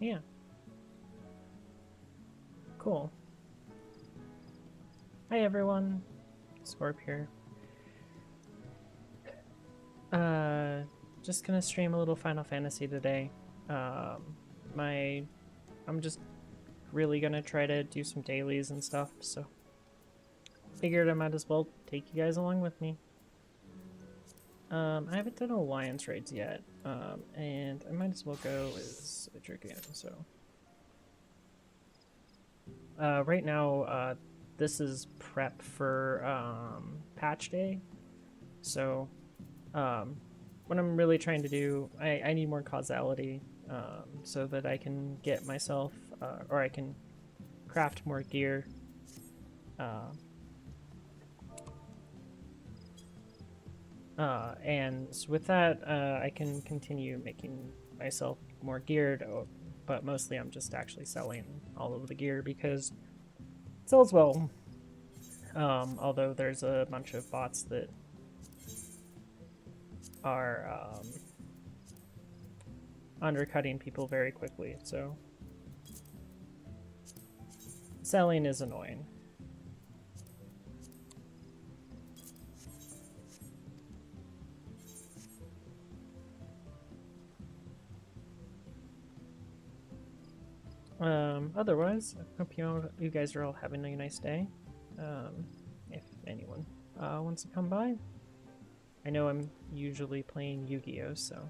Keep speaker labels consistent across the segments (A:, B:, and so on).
A: Yeah. Cool. Hi everyone. Scorp here. Uh, just gonna stream a little Final Fantasy today. Um, I'm just really gonna try to do some dailies and stuff, so figured I might as well take you guys along with me. I haven't done alliance raids yet, and I might as well go as a dragoon. So, right now, this is prep for patch day. So, um, what I'm really trying to do, I need more causality, so that I can get myself, or I can craft more gear. Uh, and with that, I can continue making myself more geared, but mostly I'm just actually selling all of the gear because it sells well. Although there's a bunch of bots that are undercutting people very quickly, so selling is annoying. Otherwise, I hope you guys are all having a nice day. If anyone wants to come by, I know I'm usually playing Yu-Gi-Oh, so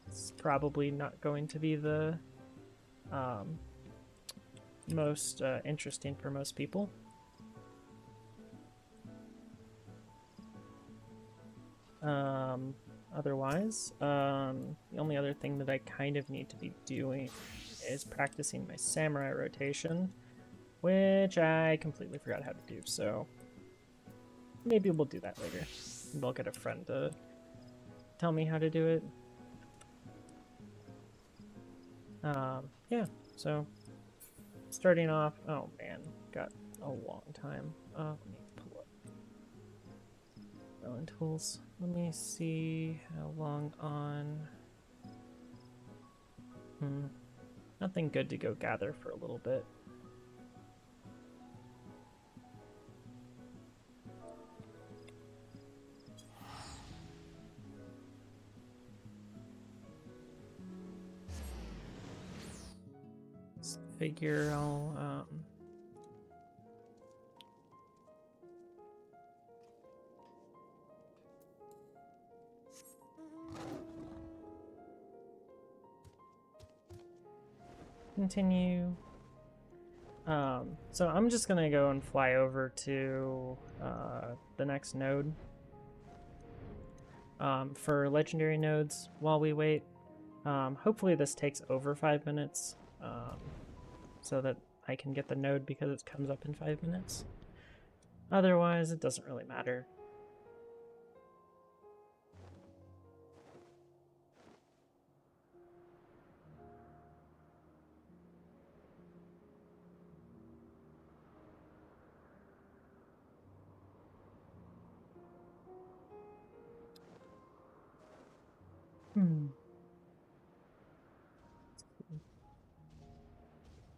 A: it's probably not going to be the most interesting for most people. Otherwise, the only other thing that I kind of need to be doing is practicing my samurai rotation, which I completely forgot how to do, so maybe we'll do that later. Maybe I'll get a friend to tell me how to do it. Yeah, so starting off, oh man, got a long time. Let me pull up Rowan tools. Let me see how long on. Nothing good to go gather for a little bit. Figure I'll continue. So I'm just gonna go and fly over to the next node. For legendary nodes while we wait. Hopefully this takes over 5 minutes, so that I can get the node because it comes up in 5 minutes. Otherwise, it doesn't really matter.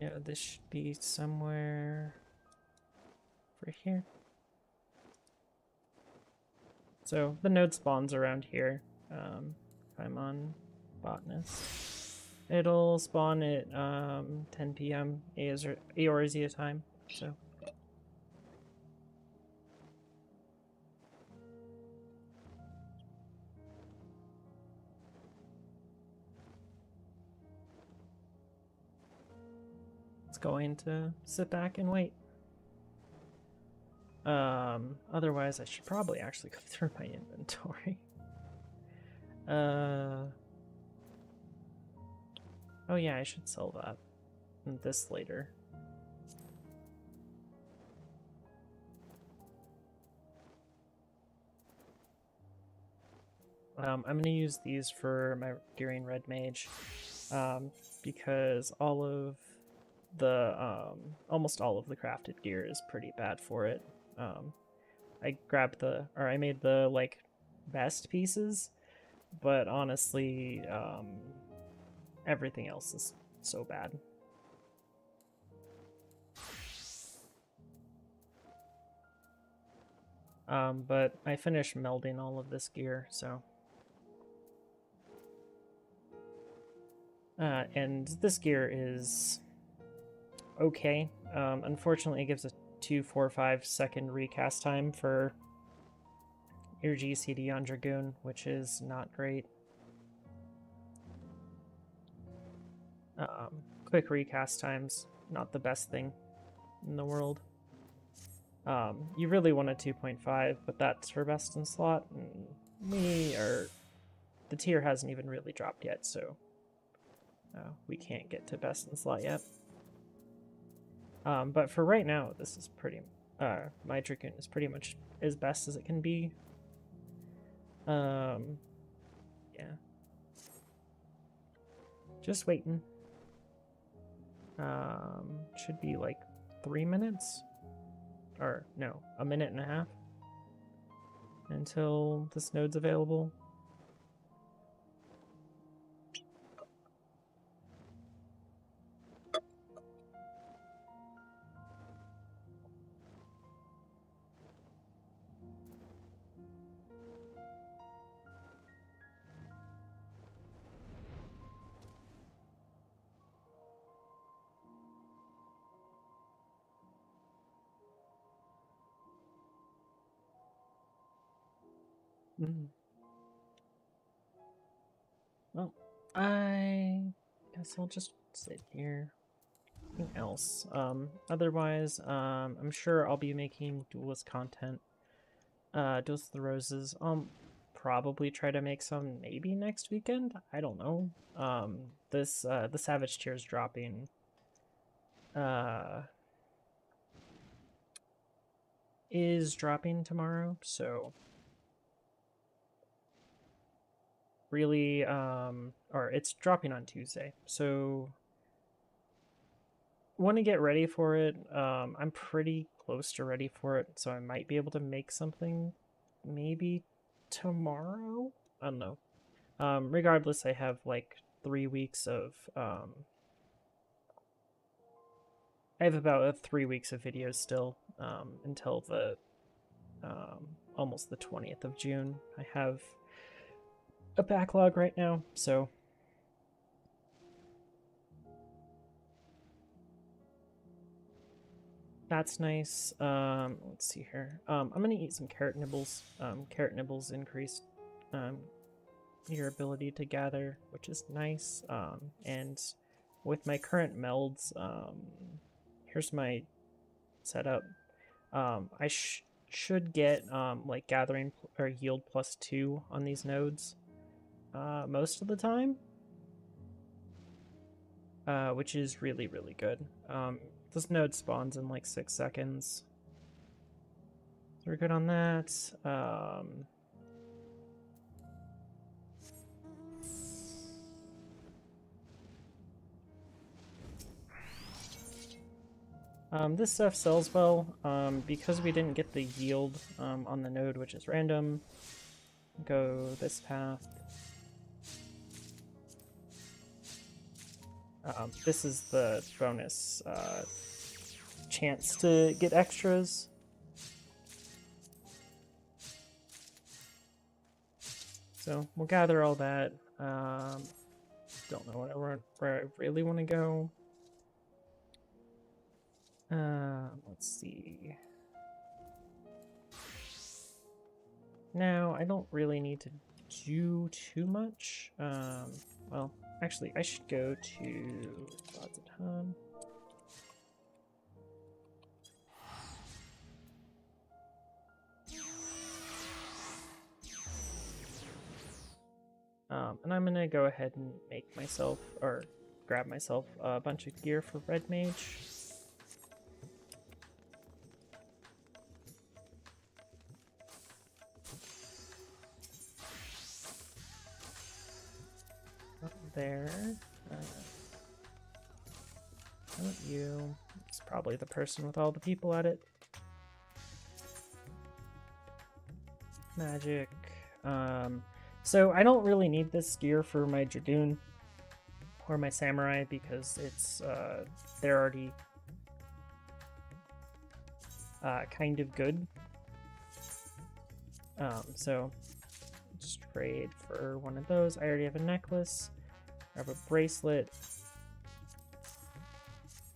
A: Yeah, this should be somewhere over here. So the node spawns around here. If I'm on botanist, it'll spawn at 10 p.m. Eorzea time. So it's going to sit back and wait. Otherwise I should probably actually go through my inventory. Oh yeah, I should sell that and this later. I'm gonna use these for my Gearing Red Mage, because all of the almost all of the crafted gear is pretty bad for it. I made the like best pieces, but honestly, everything else is so bad. But I finished melding all of this gear, so. And this gear is okay. Unfortunately, it gives a 2-4-5 second recast time for your GCD on Dragoon, which is not great. Quick recast times, not the best thing in the world. You really want a 2.5, but that's for best in slot, and the tier hasn't even really dropped yet, so we can't get to best in slot yet. But for right now, this is pretty, my Dragoon is pretty much as best as it can be. Yeah. Just waiting. Should be like 3 minutes. Or, no, 1.5 minutes until this node's available. Well, I guess I'll just sit here. Anything else? Otherwise, I'm sure I'll be making duelist content. Duelist of the Roses. Probably try to make some maybe next weekend. I don't know. The Savage Tears dropping. Is dropping tomorrow, so really, or it's dropping on Tuesday, so want to get ready for it. I'm pretty close to ready for it, so I might be able to make something maybe tomorrow. I don't know. Regardless, I have like 3 weeks of I have about 3 weeks of videos still until the almost the 20th of June. I have a backlog right now, so that's nice. Let's see here. I'm gonna eat some carrot nibbles. Carrot nibbles increase your ability to gather, which is nice. And with my current melds, here's my setup. I should get like gathering or yield +2 on these nodes most of the time, which is really, really good. This node spawns in like 6 seconds. So we're good on that. This stuff sells well, because we didn't get the yield on the node, which is random. Go this path. This is the bonus chance to get extras. So we'll gather all that. Don't know where I really want to go. Let's see. Now, I don't really need to do too much. Well, actually, I should go to Gods of Time. And I'm gonna go ahead and make myself, or grab myself, a bunch of gear for Red Mage. There. Not you. It's probably the person with all the people at it. Magic. So I don't really need this gear for my Dragoon. or my samurai because it's they're already kind of good. So just trade for one of those. I already have a necklace. I have a bracelet.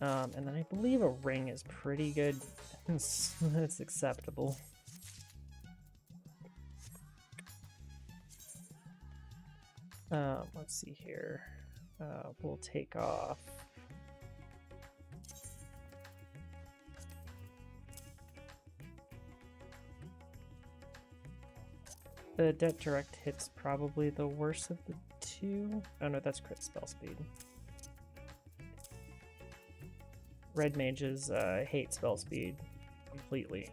A: And then I believe a ring is pretty good. It's acceptable. Let's see here. We'll take off the debt direct hit's probably the worst of the two. Oh no, that's crit spell speed. Red mages hate spell speed completely.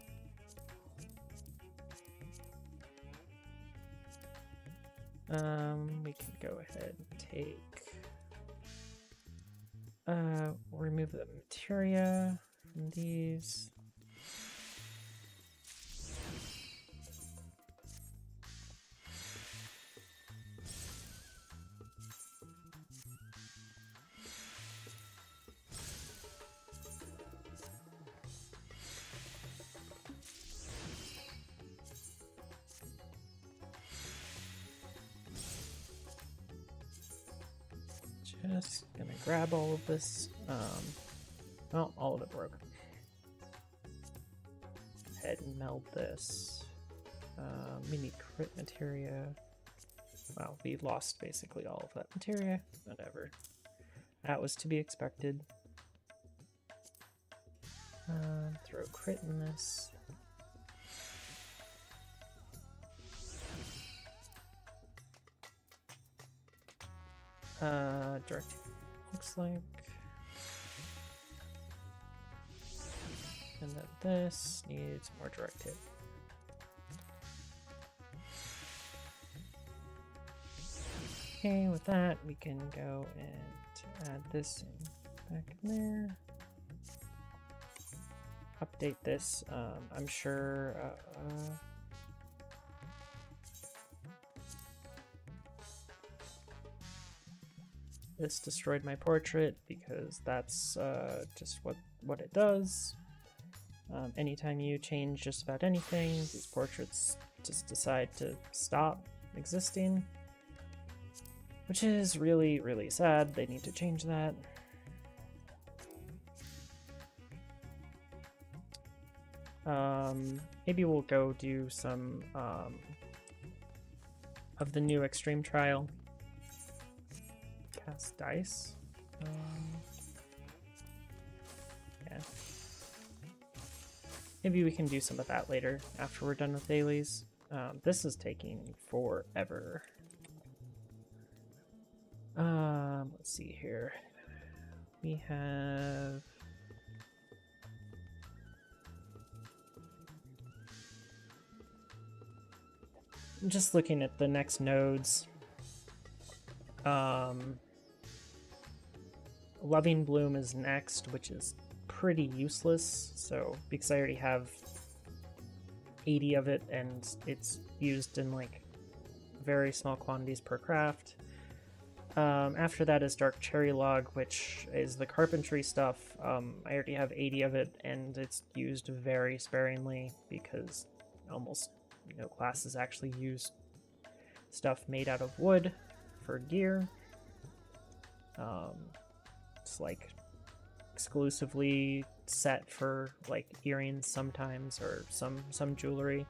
A: We can go ahead and take remove the materia from these. Just gonna grab all of this. Well, all of it broke. Head and meld this. We need crit materia. Well, we lost basically all of that materia. Whatever. That was to be expected. Throw crit in this. Direct looks like. And then this needs more direct hit. Okay, with that we can go and add this in back in there. Update this. I'm sure this destroyed my portrait because that's just what it does. Anytime you change just about anything, these portraits just decide to stop existing, which is really, really sad. They need to change that. Maybe we'll go do some of the new extreme trial. Cast dice. Yeah. Maybe we can do some of that later after we're done with dailies. This is taking forever. Let's see here. We have I'm just looking at the next nodes. Loving Bloom is next, which is pretty useless. So because I already have 80 of it and it's used in like very small quantities per craft. After that is Dark Cherry Log, which is the carpentry stuff. I already have 80 of it and it's used very sparingly because almost no classes actually use stuff made out of wood for gear. It's like exclusively set for like earrings sometimes, or some jewelry,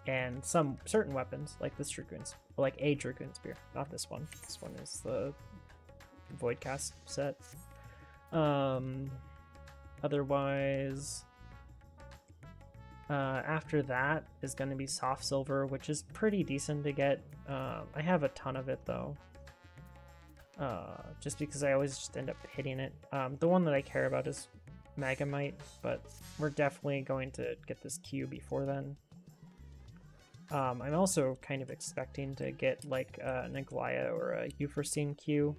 A: and some certain weapons like this Dragoon's, like a Dragoon Spear, not this one. This one is the Voidcast set. Otherwise, after that is going to be Soft Silver, which is pretty decent to get. I have a ton of it though. Just because I always just end up hitting it. The one that I care about is Megamite, but we're definitely going to get this Q before then. I'm also kind of expecting to get like an Aglaya or a Euphrosyne Q,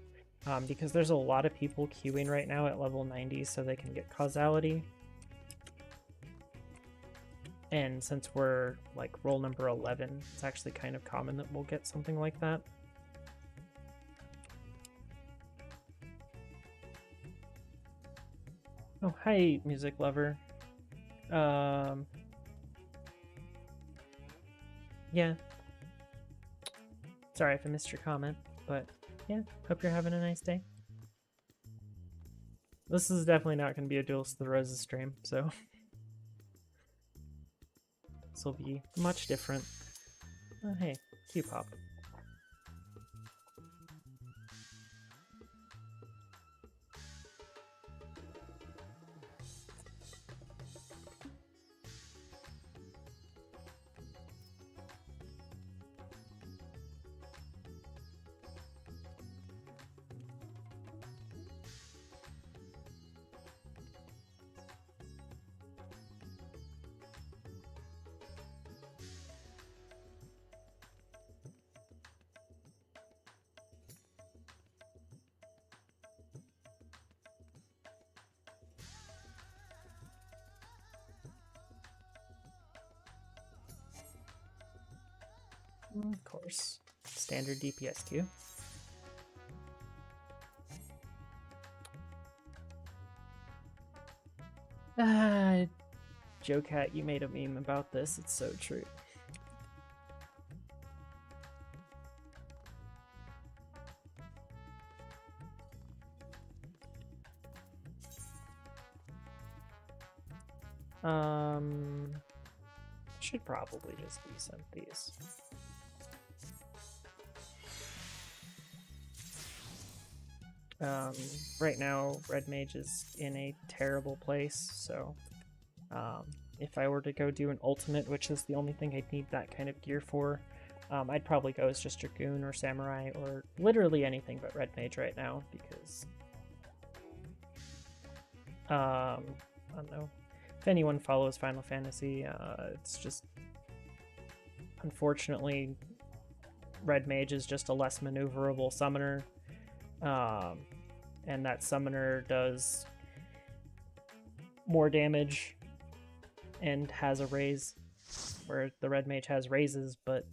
A: because there's a lot of people queuing right now at level 90 so they can get causality. And since we're like roll number 11, it's actually kind of common that we'll get something like that. Oh, hi, music lover. Yeah. Sorry if I missed your comment, but yeah, hope you're having a nice day. This is definitely not going to be a Duels of the Roses stream, so this will be much different. Oh, hey, Q-pop. Of course, standard DPS queue. Ah, Joe Cat, you made a meme about this. It's so true. Should probably just be sent these. Right now, Red Mage is in a terrible place, so if I were to go do an ultimate, which is the only thing I'd need that kind of gear for, I'd probably go as just Dragoon or Samurai or literally anything but Red Mage right now, because I don't know. If anyone follows Final Fantasy, it's just unfortunately Red Mage is just a less maneuverable summoner, and that summoner does more damage and has a raise, where the Red Mage has raises, but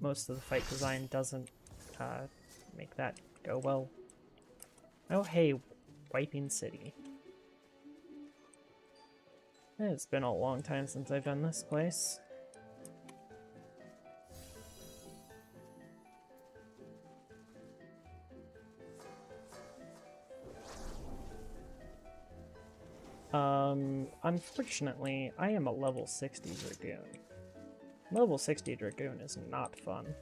A: most of the fight design doesn't make that go well. Oh hey, Wiping City. It's been a long time since I've done this place. Unfortunately, I am a level 60 Dragoon. Level 60 Dragoon is not fun.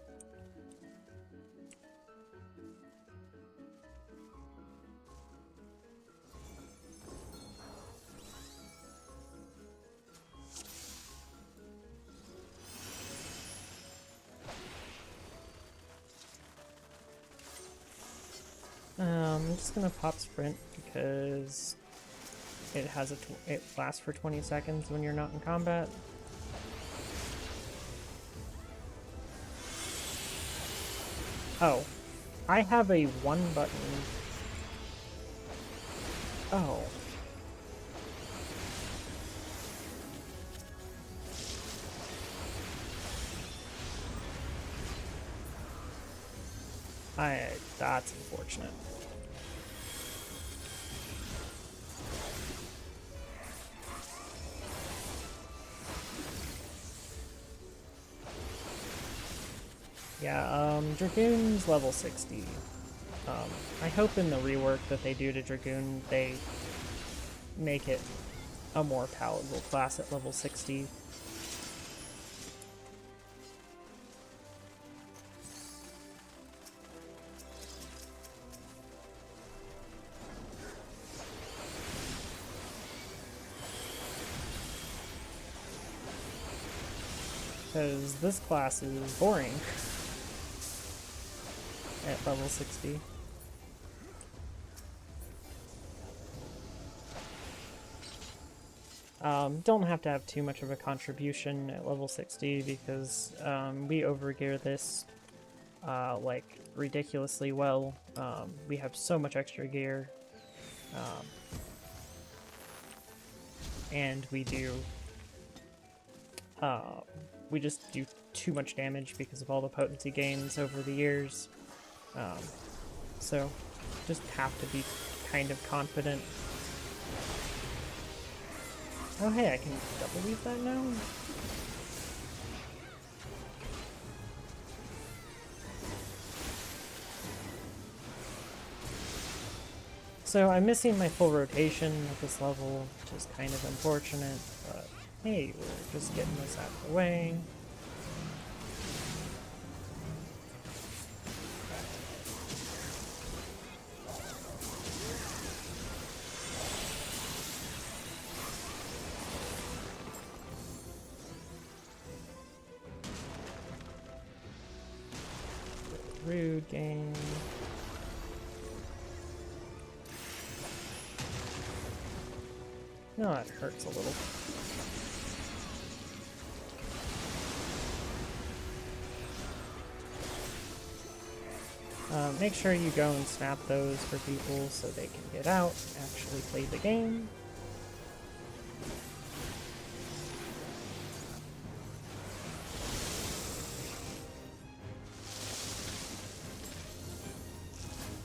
A: I'm just gonna pop sprint because it lasts for 20 seconds when you're not in combat. Oh, I have a one button. Oh. That's unfortunate. Yeah, Dragoon's level 60. I hope in the rework that they do to Dragoon, they make it a more palatable class at level 60. Because this class is boring at level 60. Don't have to have too much of a contribution at level 60 because we overgear this like ridiculously well. We have so much extra gear, and we just do too much damage because of all the potency gains over the years. So just have to be kind of confident Oh hey, I can double leave that now? So I'm missing my full rotation at this level, which is kind of unfortunate, but hey, we're just getting this out of the way. Rude game. No, it hurts a little. Make sure you go and snap those for people so they can get out and actually play the game.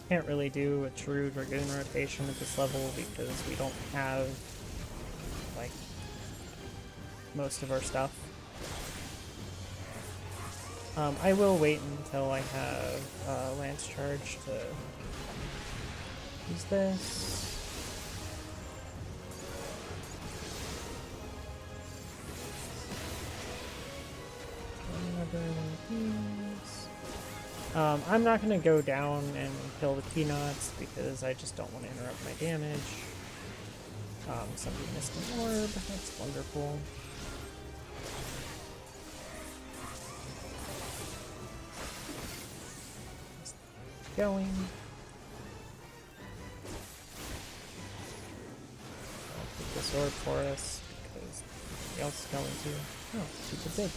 A: Can't really do a true Dragoon rotation at this level because we don't have, like, most of our stuff. I will wait until I have Lance Charge to use this. Another one of these. I'm not going to go down and kill the peanuts because I just don't want to interrupt my damage. Somebody missed an orb. That's wonderful. Just going. I'll take this orb for us because nobody else is going to. Oh, super big.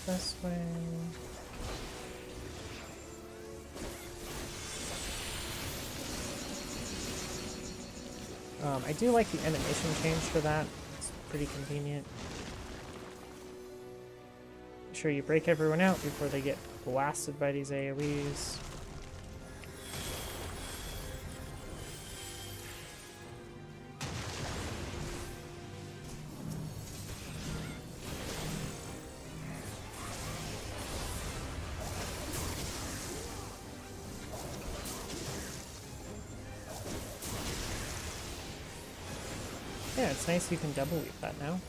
A: This way. I do like the animation change for that. It's pretty convenient. Make sure you break everyone out before they get blasted by these AoEs. Yeah, it's nice you can double weave that now.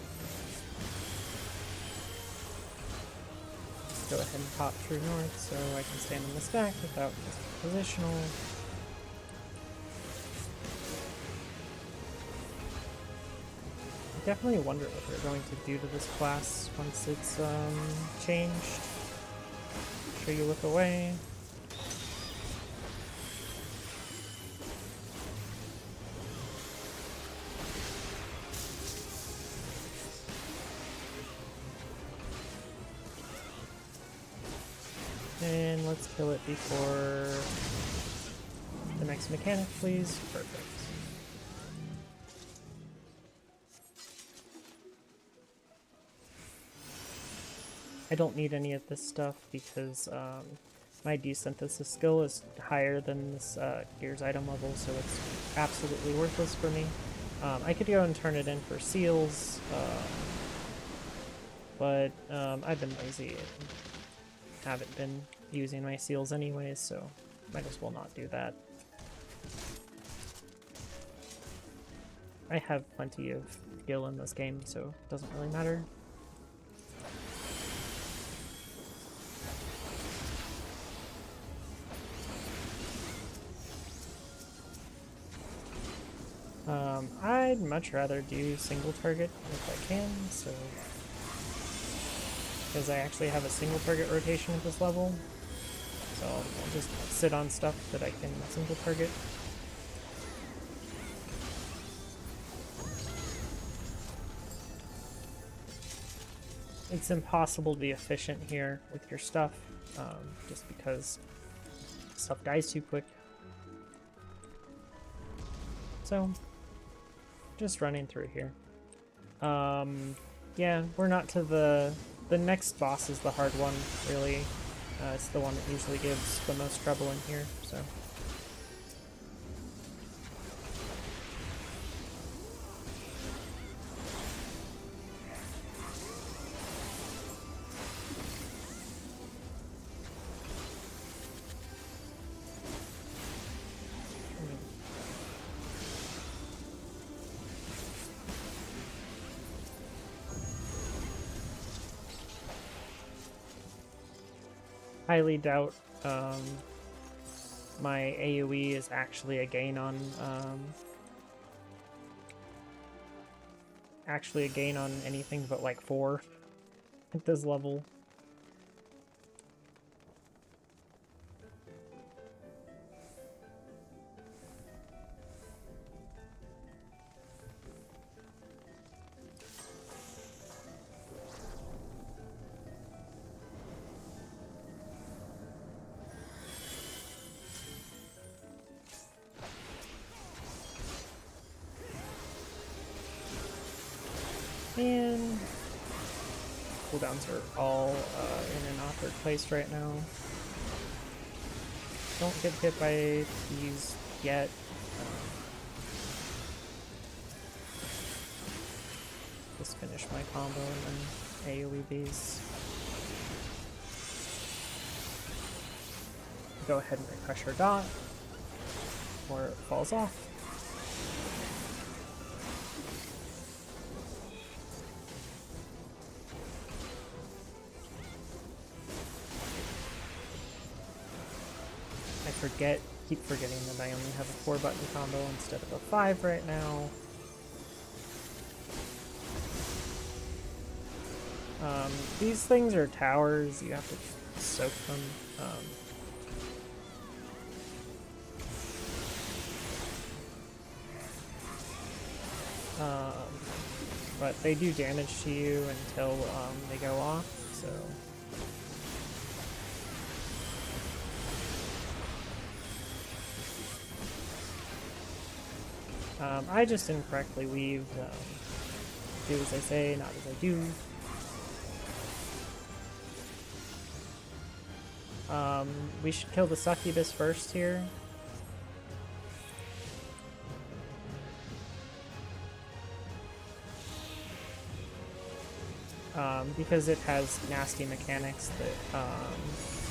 A: Go ahead and pop through north so I can stand on the stack without positional. I definitely wonder what they're going to do to this class once it's changed. Make sure you look away. And let's kill it before the next mechanic, please. Perfect. I don't need any of this stuff because my desynthesis skill is higher than this gear's item level, so it's absolutely worthless for me. I could go and turn it in for seals, but I've been lazy and haven't been using my seals anyways, so might as well not do that. I have plenty of skill in this game, so it doesn't really matter. I'd much rather do single target if I can, so because I actually have a single target rotation at this level, so I'll just sit on stuff that I can single target. It's impossible to be efficient here with your stuff, just because stuff dies too quick. So, just running through here. Yeah, we're not to the next boss is the hard one, really. It's the one that usually gives the most trouble in here, so. Highly doubt my AoE is actually a gain on anything but like 4 at this level. And cooldowns are all in an awkward place right now. Don't get hit by these yet. Just finish my combo and then AoE these. Go ahead and refresh our dot, or it falls off. Keep forgetting that I only have a 4-button combo instead of a 5 right now. These things are towers, you have to soak them. But they do damage to you until they go off, so... I just incorrectly weaved. Do as I say, not as I do. We should kill the succubus first here. Because it has nasty mechanics that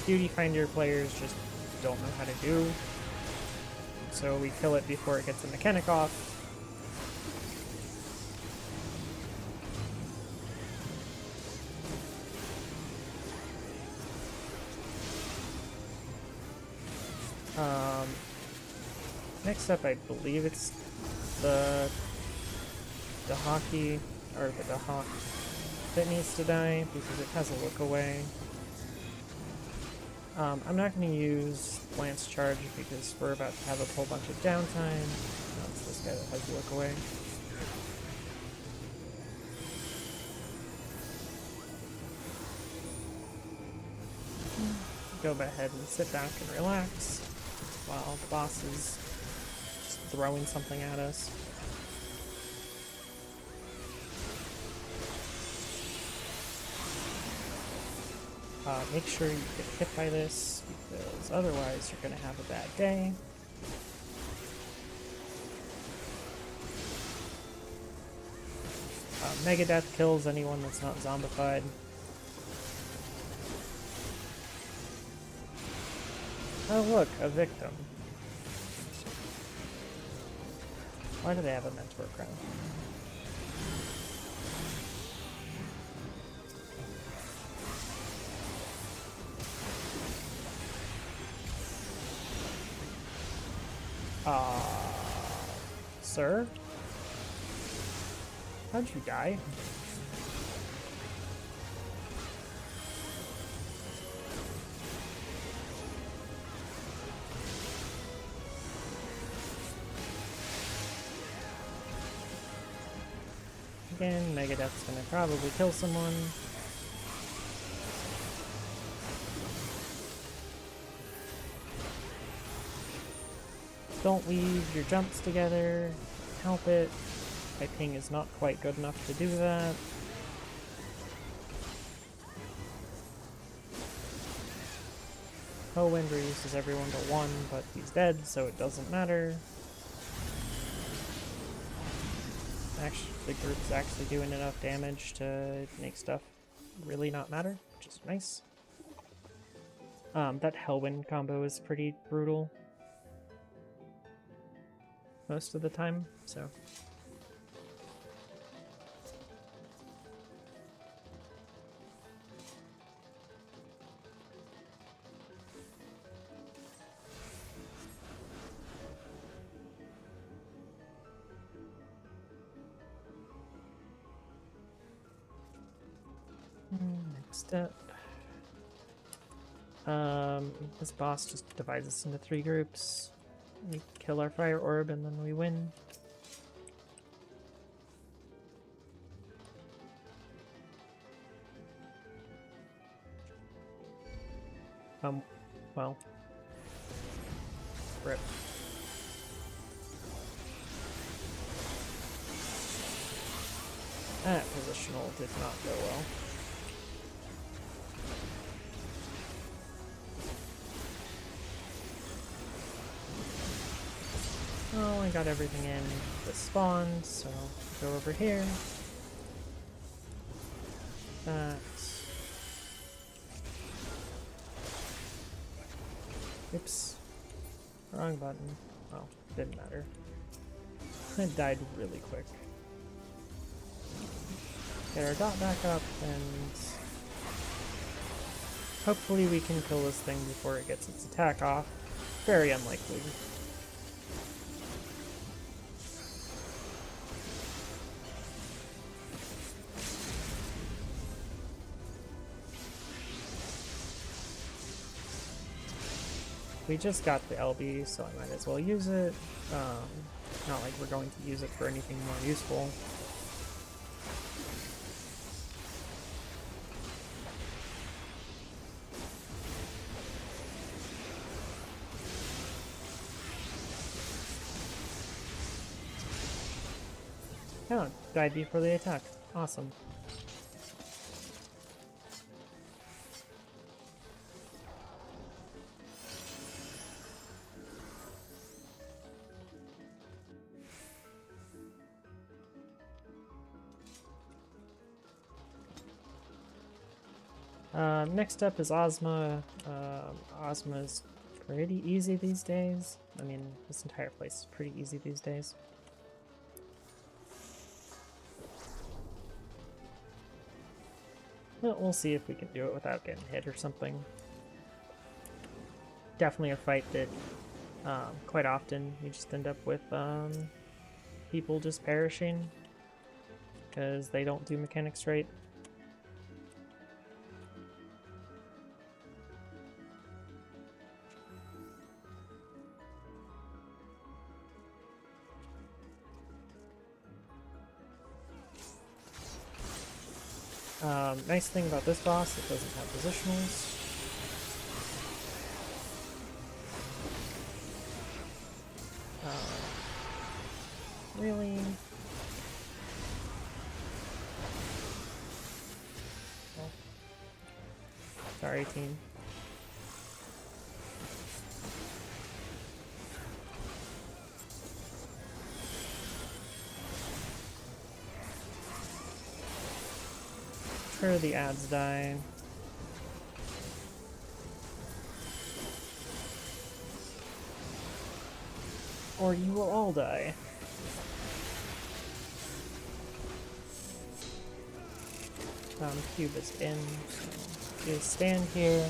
A: Duty Finder players just don't know how to do. So we kill it before it gets the mechanic off. Next up, I believe it's the hockey, or the hawk that needs to die because it has a look away. I'm not going to use Lance Charge because we're about to have a whole bunch of downtime. It's this guy that has the look away. Go ahead and sit back and relax while the boss is just throwing something at us. Make sure you get hit by this, because otherwise you're going to have a bad day. Megadeth kills anyone that's not zombified. Oh look, a victim. Why do they have a mentor crown? Sir? How'd you die? Again, Megadeth's gonna probably kill someone. Don't leave your jumps together. Help it. My ping is not quite good enough to do that. Wind reduces everyone to 1, but he's dead, so it doesn't matter. Actually, the group's actually doing enough damage to make stuff really not matter, which is nice. That Hellwind combo is pretty brutal most of the time, so... Next up. This boss just divides us into 3 groups. We kill our fire orb and then we win. Well. Rip. That positional did not go well. Oh, I got everything in the spawn, so go over here. That. Oops. Wrong button. Oh, didn't matter. I died really quick. Get our dot back up, and hopefully we can kill this thing before it gets its attack off. Very unlikely. We just got the LB, so I might as well use it. Not like we're going to use it for anything more useful. Oh, died before the attack. Awesome. Next up is Ozma. Ozma's pretty easy these days. I mean, this entire place is pretty easy these days. Well, we'll see if we can do it without getting hit or something. Definitely a fight that quite often you just end up with people just perishing because they don't do mechanics right. Nice thing about this boss, it doesn't have positionals. Really? Oh. Sorry, team. Sure, the ads die. Or you will all die. Cube is in, so just stand here.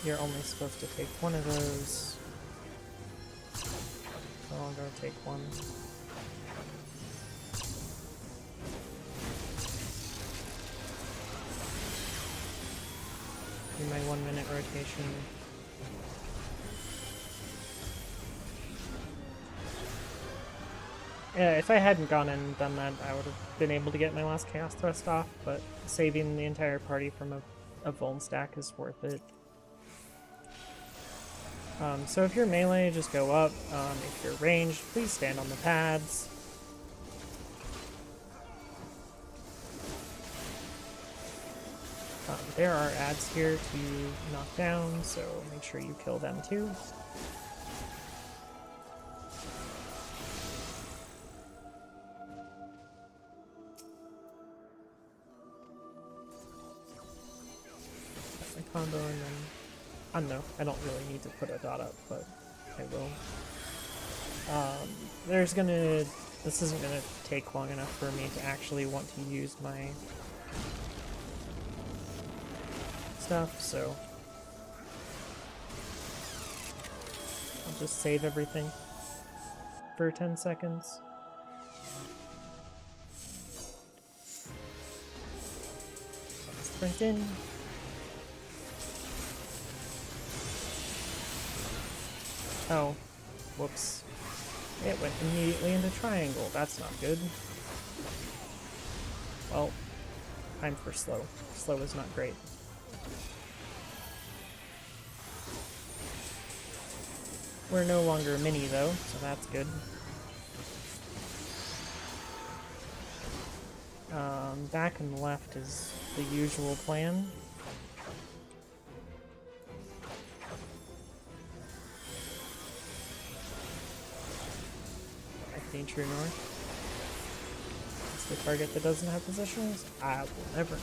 A: You're only supposed to take one of those. So I'll go take one. Do my 1 minute rotation. Yeah, if I hadn't gone in and done that, I would have been able to get my last Chaos Thrust off, but saving the entire party from a Vuln stack is worth it. So if you're melee, just go up. If you're ranged, please stand on the pads. There are ads here to knock down, so make sure you kill them too. Got my combo and then... I don't know, I don't really need to put a dot up, but I will. This isn't gonna take long enough for me to actually want to use my stuff, so I'll just save everything for 10 seconds. Sprint in. Oh, whoops. It went immediately into triangle. That's not good. Well, time for slow. Slow is not great. We're no longer mini though, so that's good. Back and left is the usual plan. I need true north. It's the target that doesn't have positions? I will never know.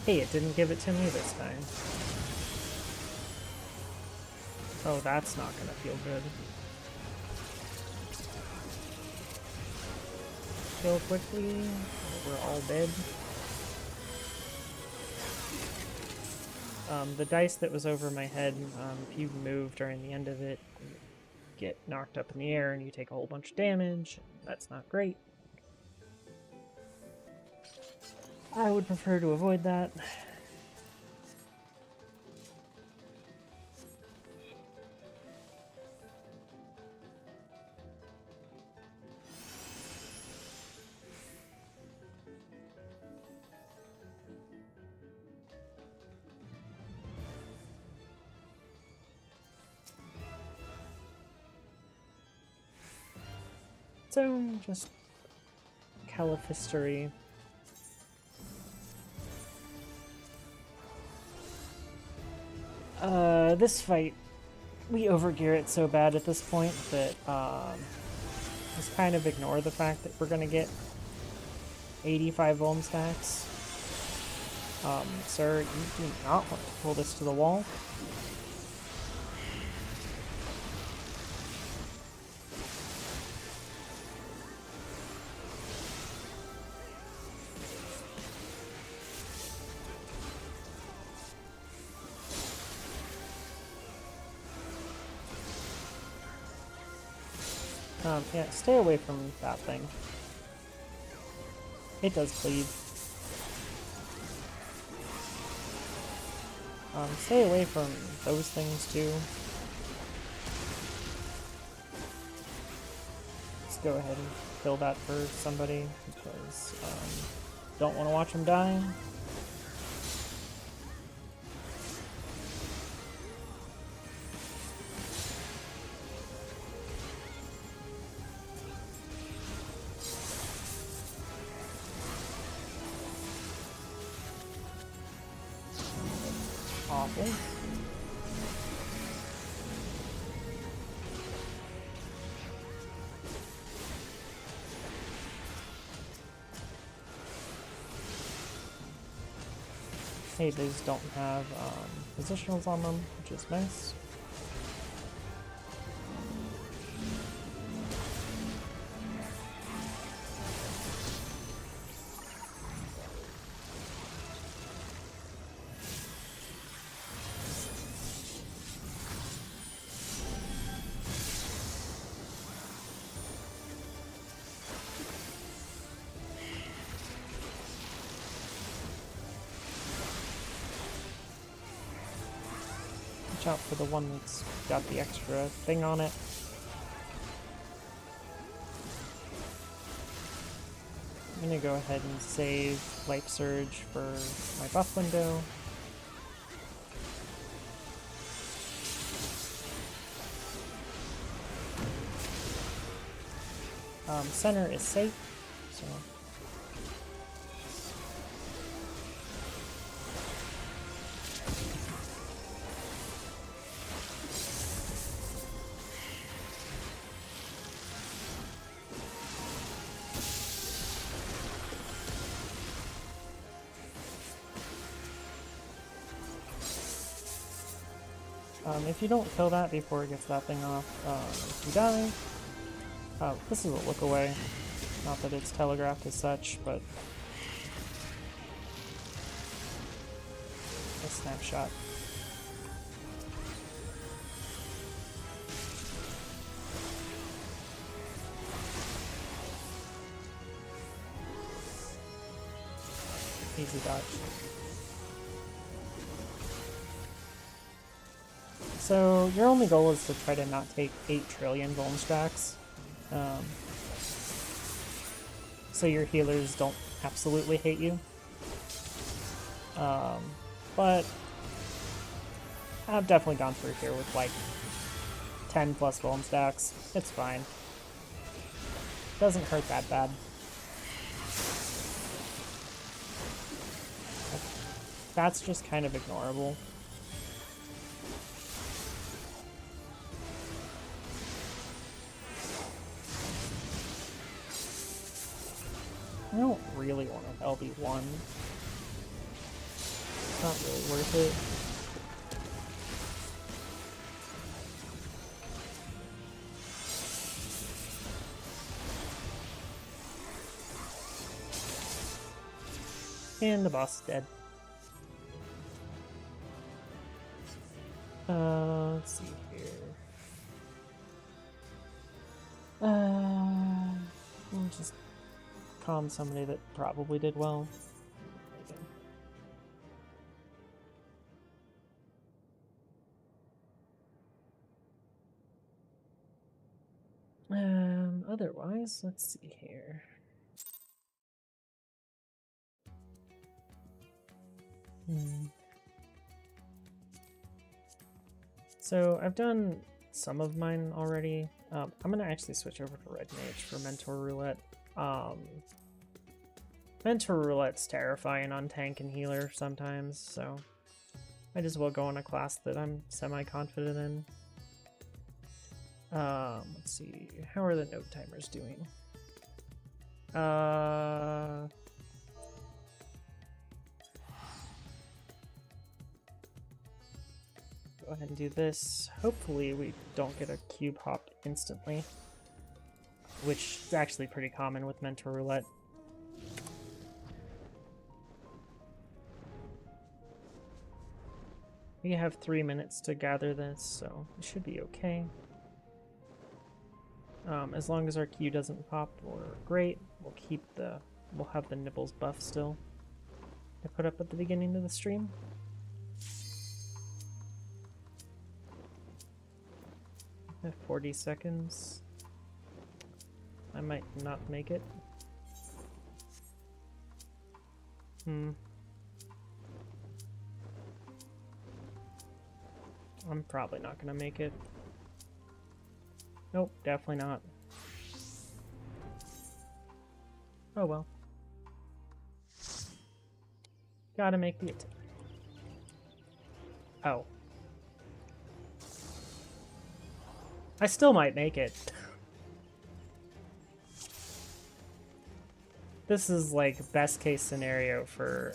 A: Hey, it didn't give it to me this time. Oh, that's not gonna feel good. Kill quickly, or we're all dead. The dice that was over my head, if you move during the end of it, you get knocked up in the air and you take a whole bunch of damage. That's not great. I would prefer to avoid that. So, just califistery. This fight, we overgear it so bad at this point that just kind of ignore the fact that we're gonna get 85 Vuln stacks. Sir, you do not want to pull this to the wall. Yeah, stay away from that thing. It does bleed. Stay away from those things too. Let's go ahead and kill that for somebody because don't want to watch them die. Awful. Hey, these don't have positionals on them, which is nice. Watch out for the one that's got the extra thing on it. I'm gonna go ahead and save Life Surge for my buff window. Center is safe, so... if you don't kill that before it gets that thing off, you die. This is a look away. Not that it's telegraphed as such, but a snapshot. Easy dodge. So your only goal is to try to not take 8 trillion vuln stacks. So your healers don't absolutely hate you. But I've definitely gone through here with like 10 plus vuln stacks. It's fine. Doesn't hurt that bad. That's just kind of ignorable. I don't really want an LB1. It's not really worth it. And the boss is dead. Let's see here. We'll just calm somebody that probably did well. Otherwise, let's see here. So I've done some of mine already. I'm gonna actually switch over to Red Mage for Mentor Roulette. Mentor Roulette's terrifying on tank and healer sometimes, so might as well go on a class that I'm semi-confident in. Let's see, how are the node timers doing? Go ahead and do this. Hopefully we don't get a cube hop instantly, which is actually pretty common with Mentor Roulette. We have 3 minutes to gather this, so it should be okay. As long as our Q doesn't pop, we're great. We'll have the nibbles buff still. I put up at the beginning of the stream. I have 40 seconds. I might not make it. I'm probably not gonna make it. Nope, definitely not. Oh well. Gotta make the attack. Oh. I still might make it. This is like best case scenario for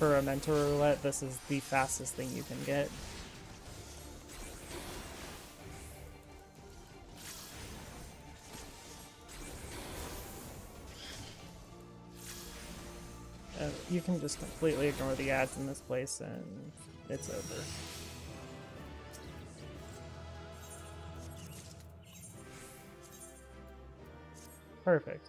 A: For a mentor roulette, this is the fastest thing you can get. You can just completely ignore the ads in this place and it's over. Perfect.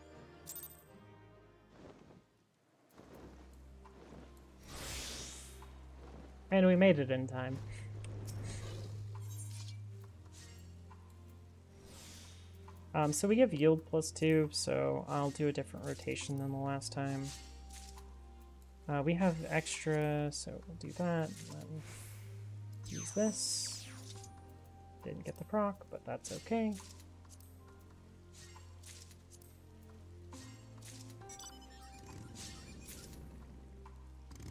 A: And we made it in time. So we have yield +2, so I'll do a different rotation than the last time. We have extra, so we'll do that, and then use this. Didn't get the proc, but that's okay.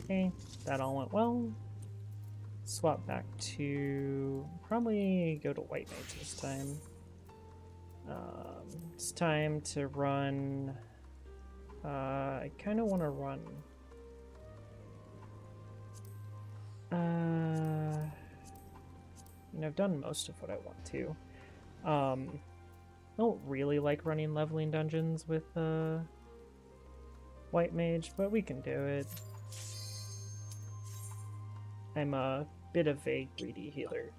A: Okay, that all went well. Swap back to, probably go to white mage this time. It's time to run, I kind of want to run, I've done most of what I want to. I don't really like running leveling dungeons with, white mage, but we can do it. I'm a bit of a greedy healer.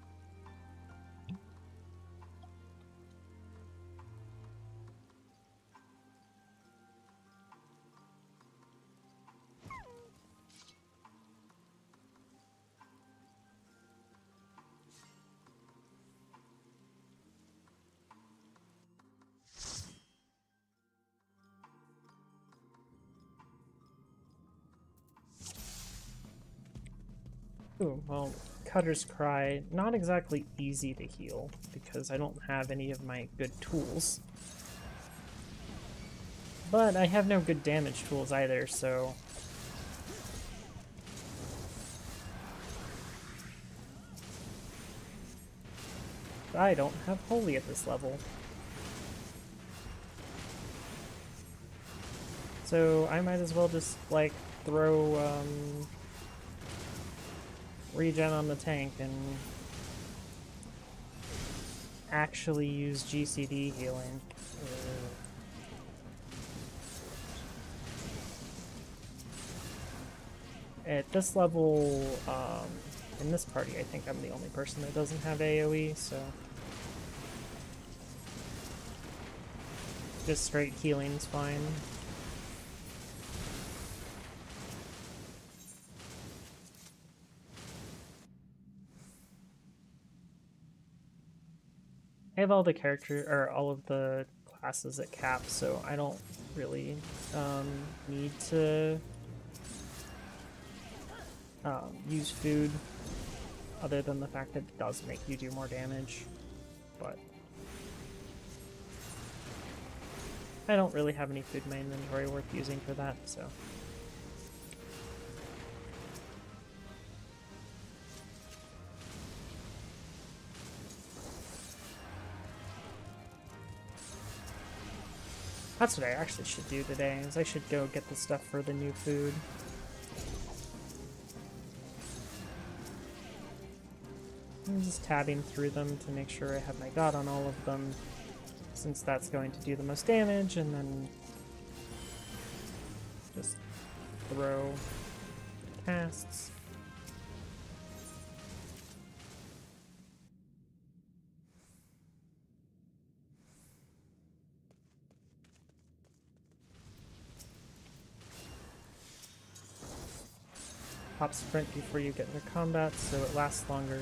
A: Ooh, well, Cutter's Cry, not exactly easy to heal, because I don't have any of my good tools. But I have no good damage tools either, so... I don't have Holy at this level. So I might as well just, like, throw, regen on the tank and actually use GCD healing. At this level, in this party, I think I'm the only person that doesn't have AoE, so just straight healing's fine. I have all the all of the classes at cap, so I don't really need to use food, other than the fact that it does make you do more damage, but I don't really have any food in my inventory worth using for that, so. That's what I actually should do today, is I should go get the stuff for the new food. I'm just tabbing through them to make sure I have my god on all of them, since that's going to do the most damage, and then just throw casts. Pop sprint before you get into combat, so it lasts longer.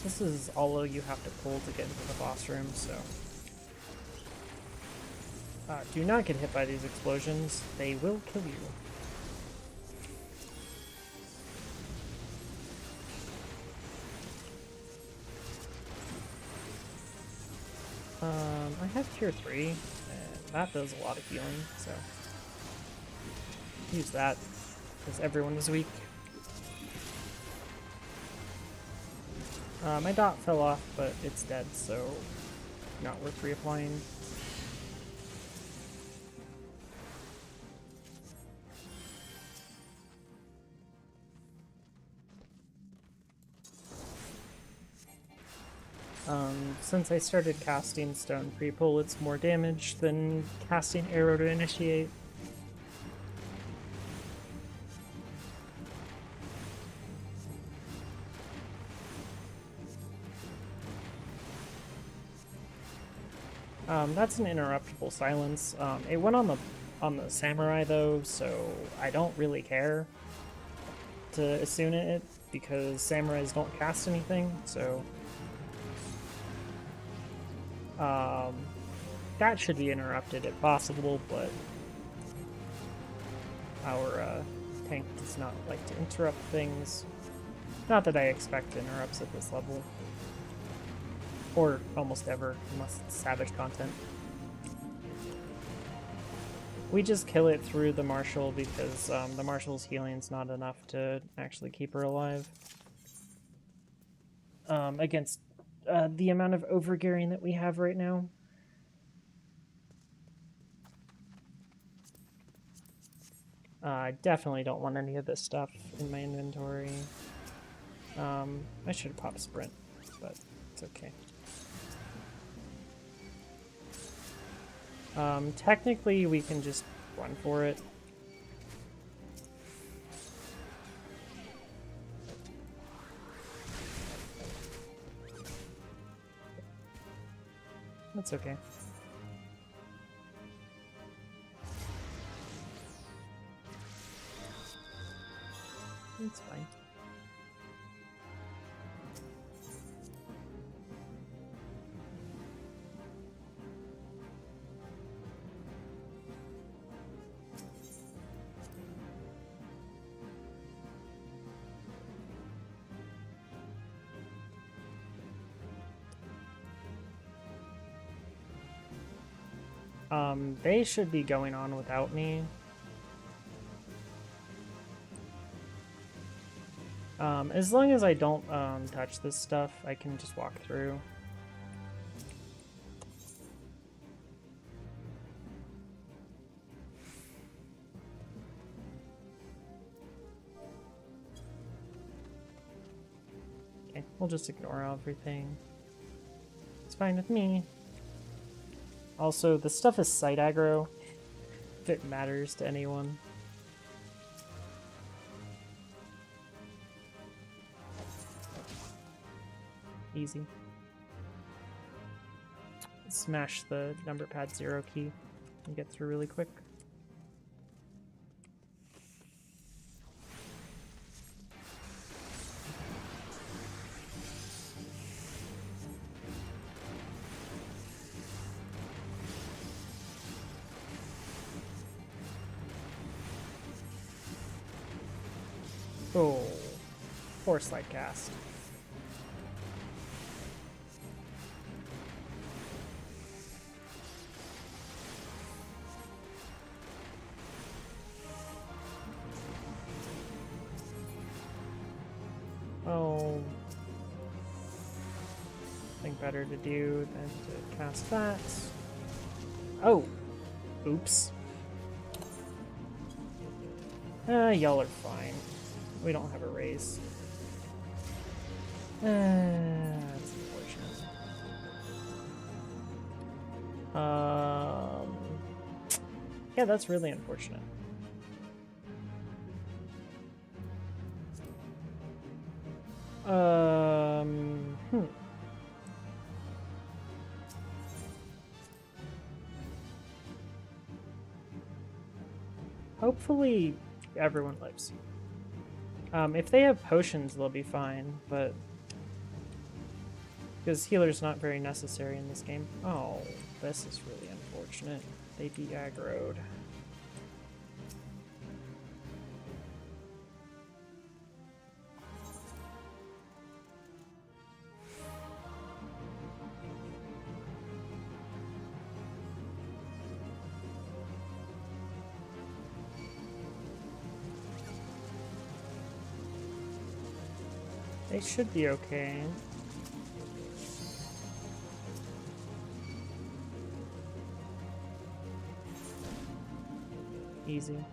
A: This is all you have to pull to get into the boss room, so... do not get hit by these explosions, they will kill you. I have Cure 3, and that does a lot of healing, so... use that, because everyone is weak. My dot fell off, but it's dead, so not worth reapplying. Since I started casting Stone Pre-Pull, it's more damage than casting Arrow to initiate. That's an interruptible silence. It went on the samurai though, so I don't really care to Asuna it because samurais don't cast anything. So that should be interrupted if possible, but our tank does not like to interrupt things. Not that I expect interrupts at this level. Or almost ever, unless it's savage content. We just kill it through the Marshal because the Marshal's healing's not enough to actually keep her alive. Against the amount of overgearing that we have right now. I definitely don't want any of this stuff in my inventory. I should have popped Sprint, but it's okay. Technically, we can just run for it. That's okay. It's fine. They should be going on without me. As long as I don't touch this stuff, I can just walk through. Okay, we'll just ignore everything. It's fine with me. Also, this stuff is site aggro, if it matters to anyone. Easy. Smash the number pad 0 key and get through really quick. Oh, poor slide cast. Oh, nothing better to do than to cast that. Oh, oops. Y'all are fine. We don't have a raise. That's unfortunate. Yeah, that's really unfortunate. Hopefully everyone lives. If they have potions, they'll be fine, but because healer's not very necessary in this game. Oh, this is really unfortunate. They de-aggroed. They should be okay. easy.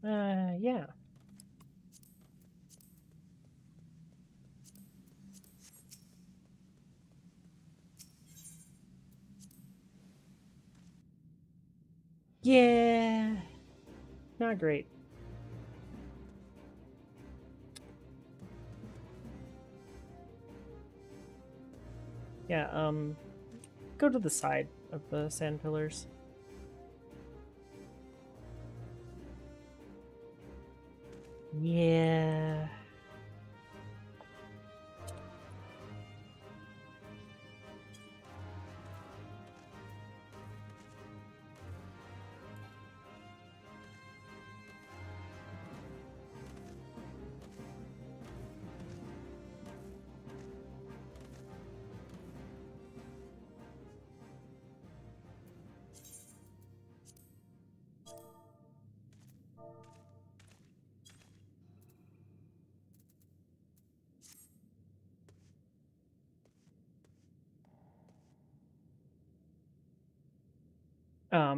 A: Yeah. Yeah. Not great. Yeah, go to the side of the sand pillars. Yeah.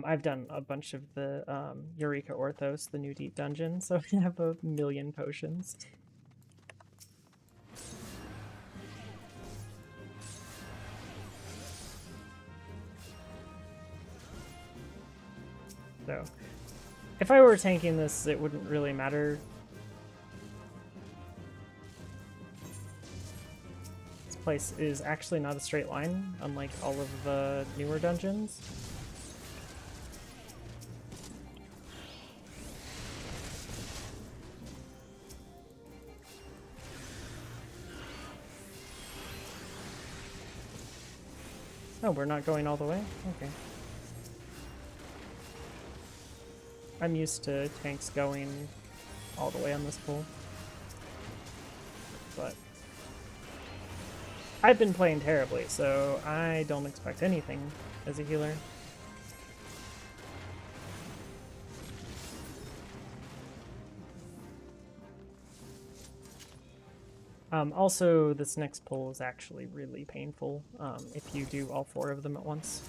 A: I've done a bunch of the Eureka Orthos, the new deep dungeon, so I have a million potions. So, if I were tanking this, it wouldn't really matter. This place is actually not a straight line, unlike all of the newer dungeons. Oh, we're not going all the way? Okay. I'm used to tanks going all the way on this pool. But I've been playing terribly, so I don't expect anything as a healer. Also, this next pull is actually really painful if you do all 4 of them at once.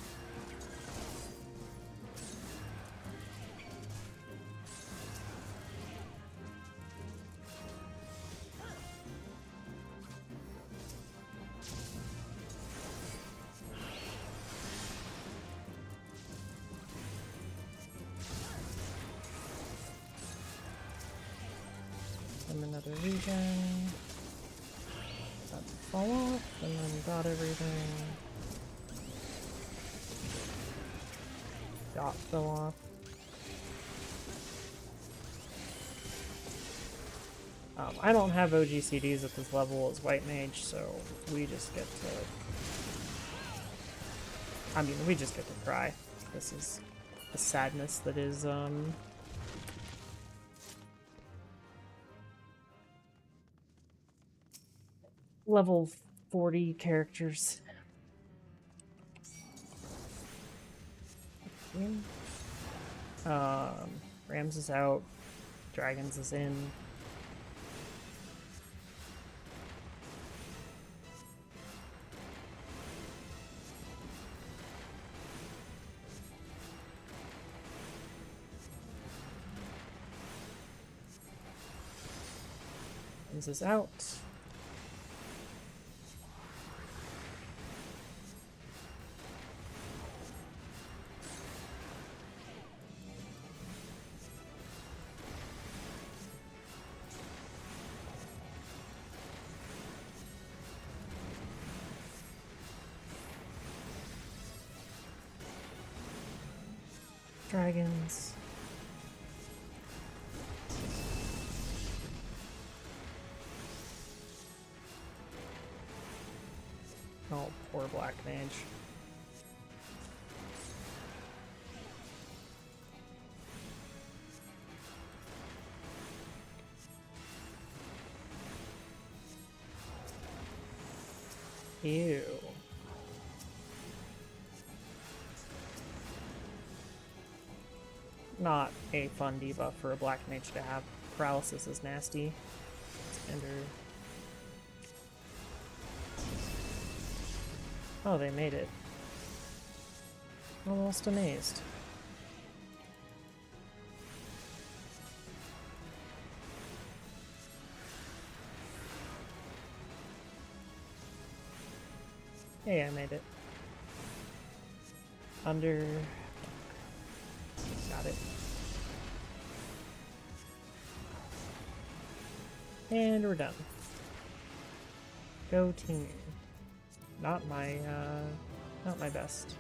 A: And another regen. Fall off, and then got everything. Dot fell off. I don't have OGCDs at this level as White Mage, so we just get to... I mean, we just get to cry. This is the sadness that is, level 40 characters. Rams is out. Dragons is in. Rams is out. Dragons. Oh, poor Black Mage. Ew. Not a fun debuff for a Black Mage to have. Paralysis is nasty. Ender. Oh, they made it. Almost amazed. Hey, I made it. Under... Got it. And we're done. Go team. Not my best.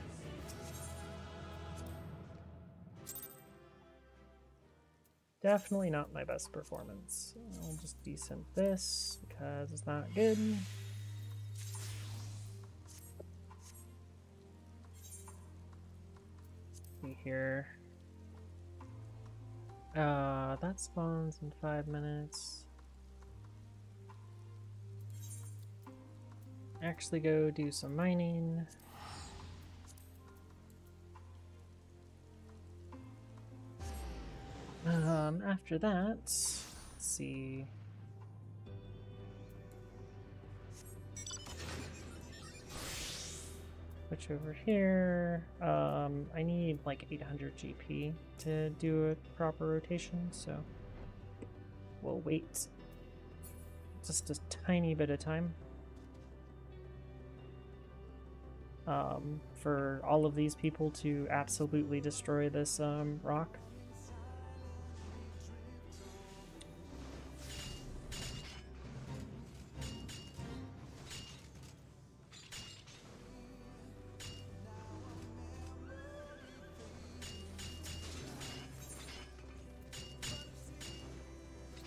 A: Definitely not my best performance. I'll just descent this because it's not good. See here. That spawns in 5 minutes. Actually go do some mining. After that, let's see. Switch over here. I need like 800 GP to do a proper rotation, so we'll wait just a tiny bit of time. For all of these people to absolutely destroy this rock.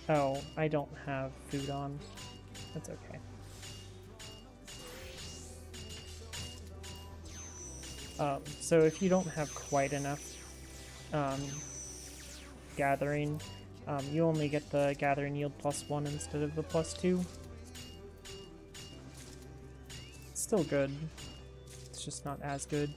A: Oh, I don't have food on. That's okay. So if you don't have quite enough gathering, you only get the gathering yield +1 instead of the +2. It's still good. It's just not as good.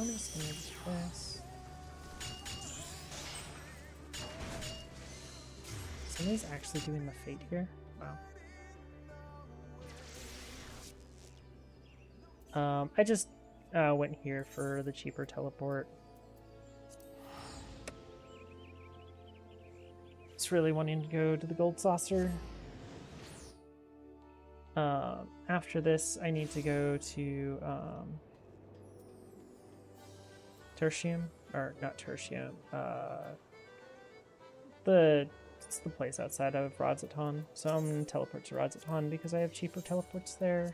A: I'm just gonna do this. Somebody's actually doing the fate here? Wow. I just went here for the cheaper teleport. Just really wanting to go to the gold saucer. After this, I need to go to Tertium, or not Tertium. It's the place outside of Rodzaton. So I'm gonna teleport to Rodzaton because I have cheaper teleports there.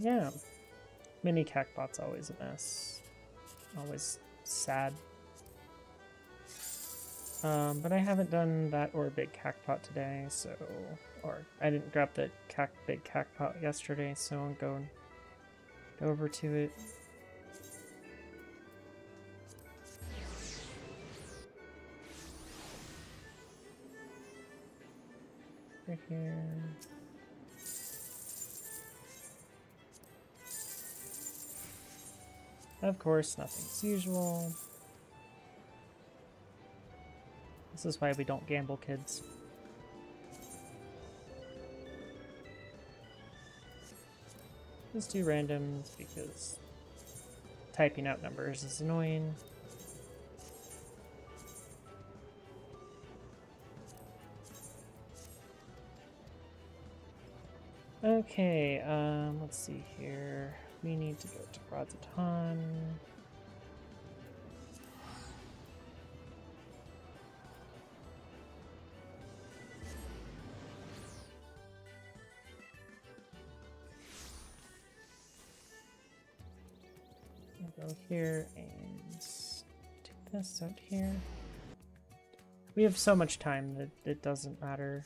A: Yeah. Mini Cactbot's always a mess. Always sad. But I haven't done that or big Cactbot today, so... Or, I didn't grab the big Cactbot yesterday, so I'll go over to it. Right here. Of course, nothing's usual. This is why we don't gamble, kids. Just do randoms because typing out numbers is annoying. Okay, let's see here. We need to go to Rodzaton. I'll go here and do this out here. We have so much time that it doesn't matter.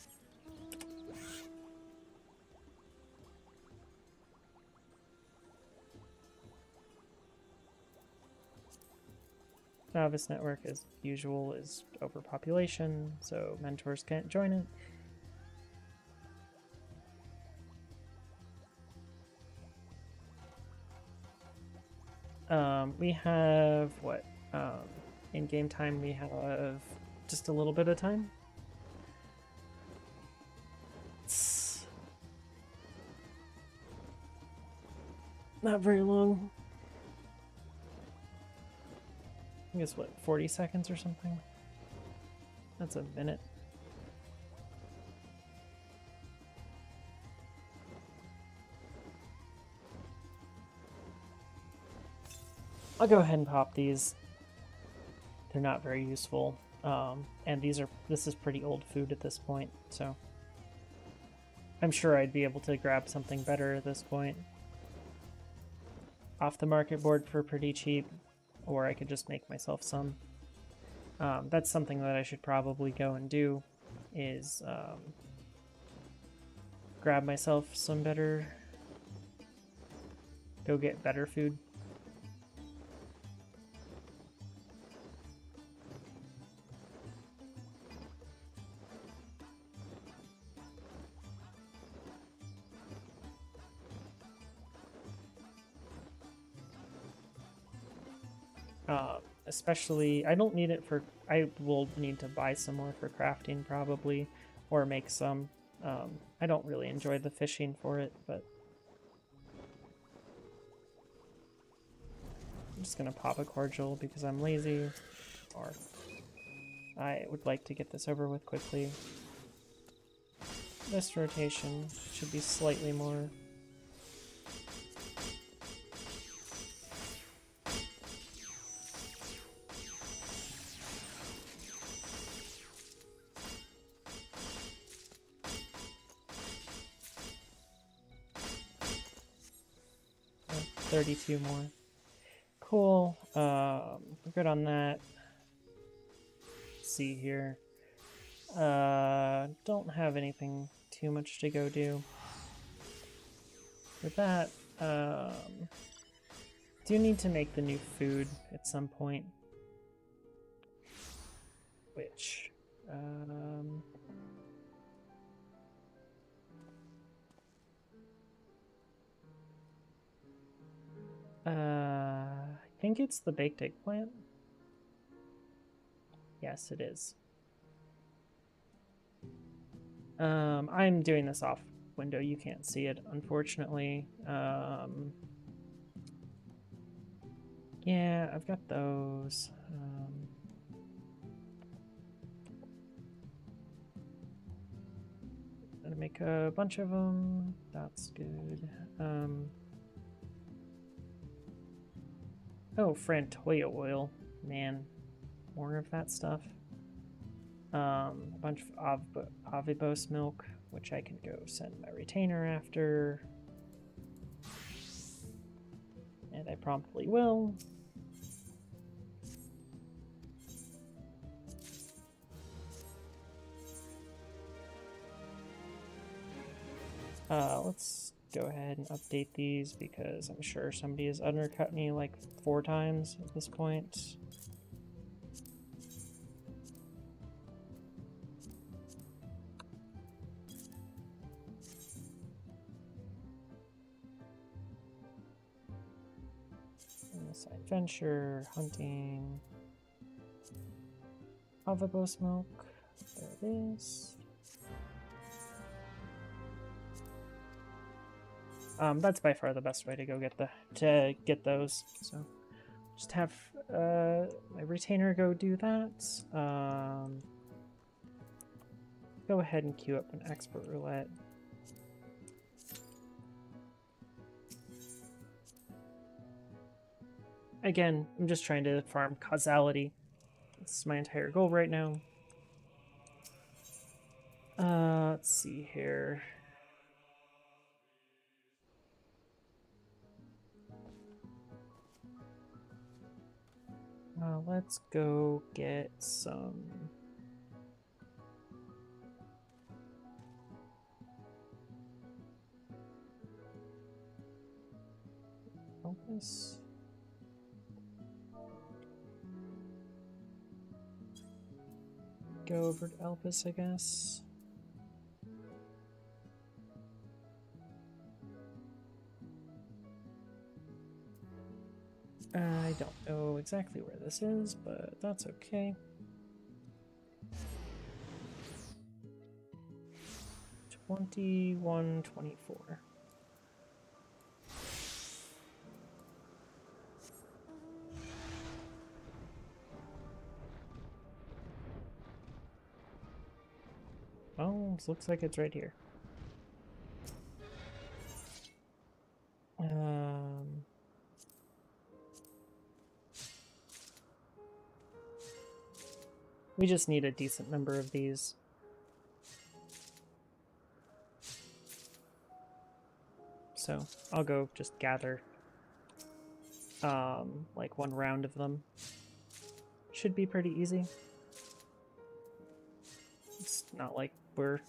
A: Novice network, as usual, is overpopulation, so mentors can't join it. We have what? In game time, we have just a little bit of time. It's not very long. I guess what, 40 seconds or something? That's a minute. I'll go ahead and pop these. They're not very useful. And this is pretty old food at this point, so I'm sure I'd be able to grab something better at this point. Off the market board for pretty cheap, or I could just make myself some. That's something that I should probably go and do, is grab myself some better, go get better food. Especially, I don't need it for, I will need to buy some more for crafting probably, or make some. I don't really enjoy the fishing for it, but I'm just gonna pop a cordial because I'm lazy, or I would like to get this over with quickly. This rotation should be slightly more. Oh, 32 more. Cool. We're good on that. Let's see here. Don't have anything too much to go do. With that, do need to make the new food at some point. Which, I think it's the baked eggplant. Yes, it is. I'm doing this off window. You can't see it, unfortunately. Yeah, I've got those. Gonna make a bunch of them. That's good. Oh, Frantoia oil. Man, more of that stuff. A bunch of Avibos milk, which I can go send my retainer after. And I promptly will. Let's go ahead and update these because I'm sure somebody has undercut me like 4 times at this point. Side venture, hunting, Avibos milk, there it is. That's by far the best way to go get those. So just have my retainer go do that. Go ahead and queue up an expert roulette. Again, I'm just trying to farm causality. This is my entire goal right now. Let's see here. Let's go get some focus. go over to Elpis, I guess. I don't know exactly where this is, but that's okay. 2124. Oh, looks like it's right here. We just need a decent number of these. So I'll go just gather like one round of them. Should be pretty easy. It's not like we're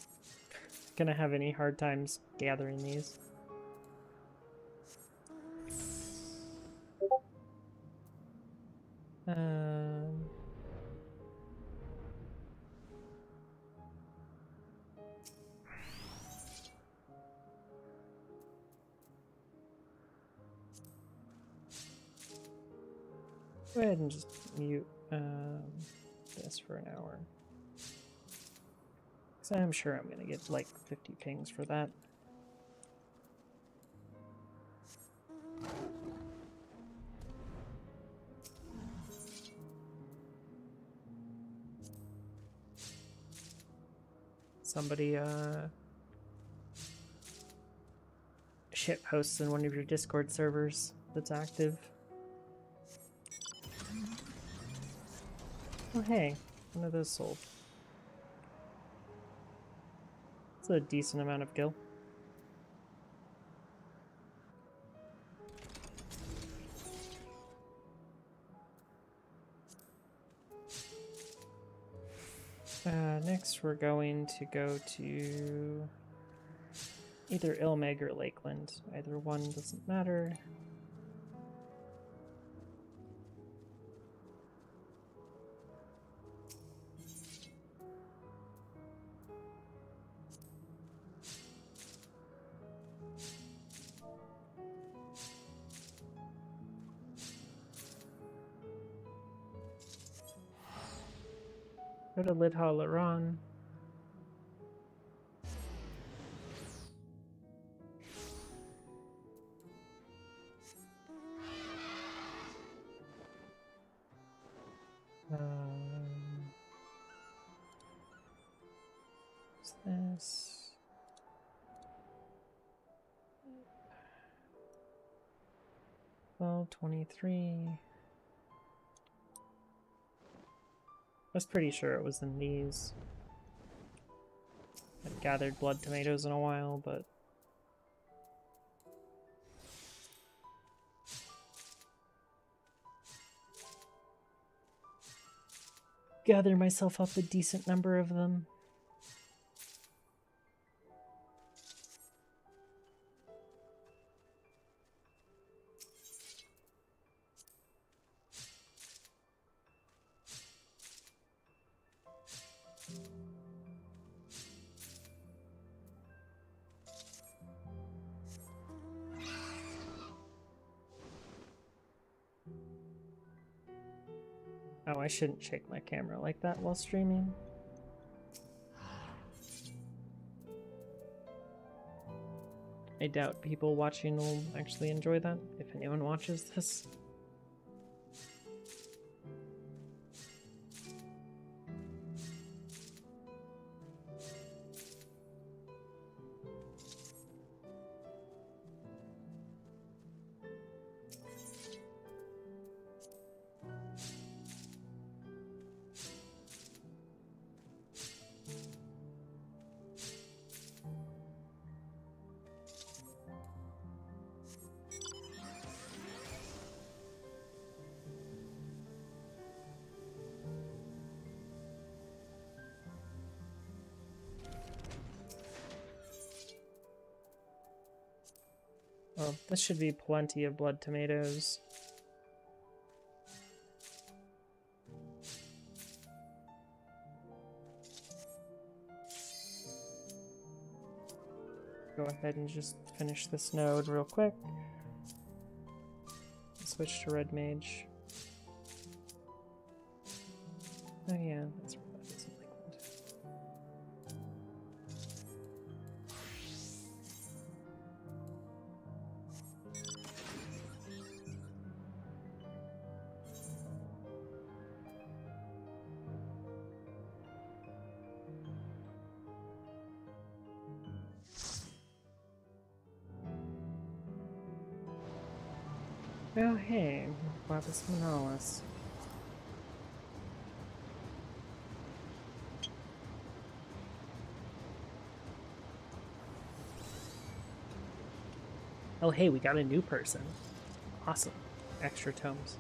A: gonna have any hard times gathering these. Go ahead and just mute this for an hour. So I'm sure I'm gonna get like 50 pings for that. Somebody ship posts in one of your Discord servers that's active. Oh hey, one of those sold. It's a decent amount of gil. Next we're going to go to either Ilmeg or Lakeland. Either one doesn't matter. Go to Lidha Laran. What's this? Well, 23. I was pretty sure it was in these. I haven't gathered blood tomatoes in a while, but gather myself up a decent number of them. Oh, I shouldn't shake my camera like that while streaming. I doubt people watching will actually enjoy that, if anyone watches this. Well, this should be plenty of blood tomatoes. Go ahead and just finish this node real quick. Switch to red mage. Oh yeah, that's right. That is Lakeland. Oh hey, Lapis Manalis. Oh hey, we got a new person. Awesome. Extra tomes.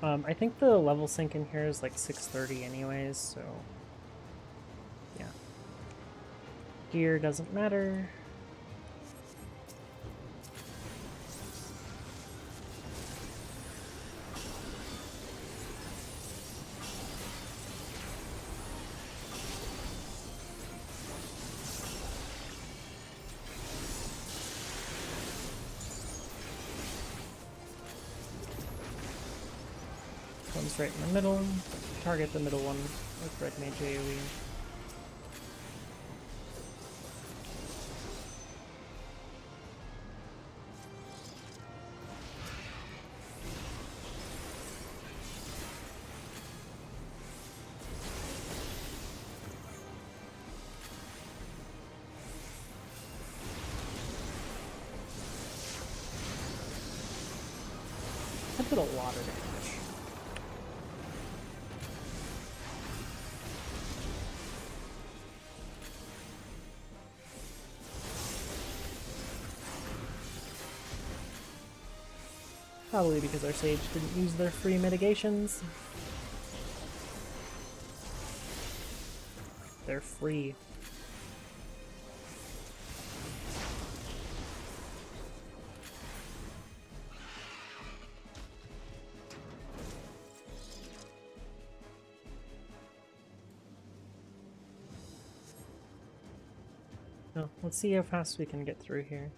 A: I think the level sync in here is like 630 anyways, so yeah. Gear doesn't matter. One's right in the middle. Target the middle one with red mage AoE. That did a lot of damage. Probably because our sage didn't use their free mitigations. They're free. Oh, let's see how fast we can get through here.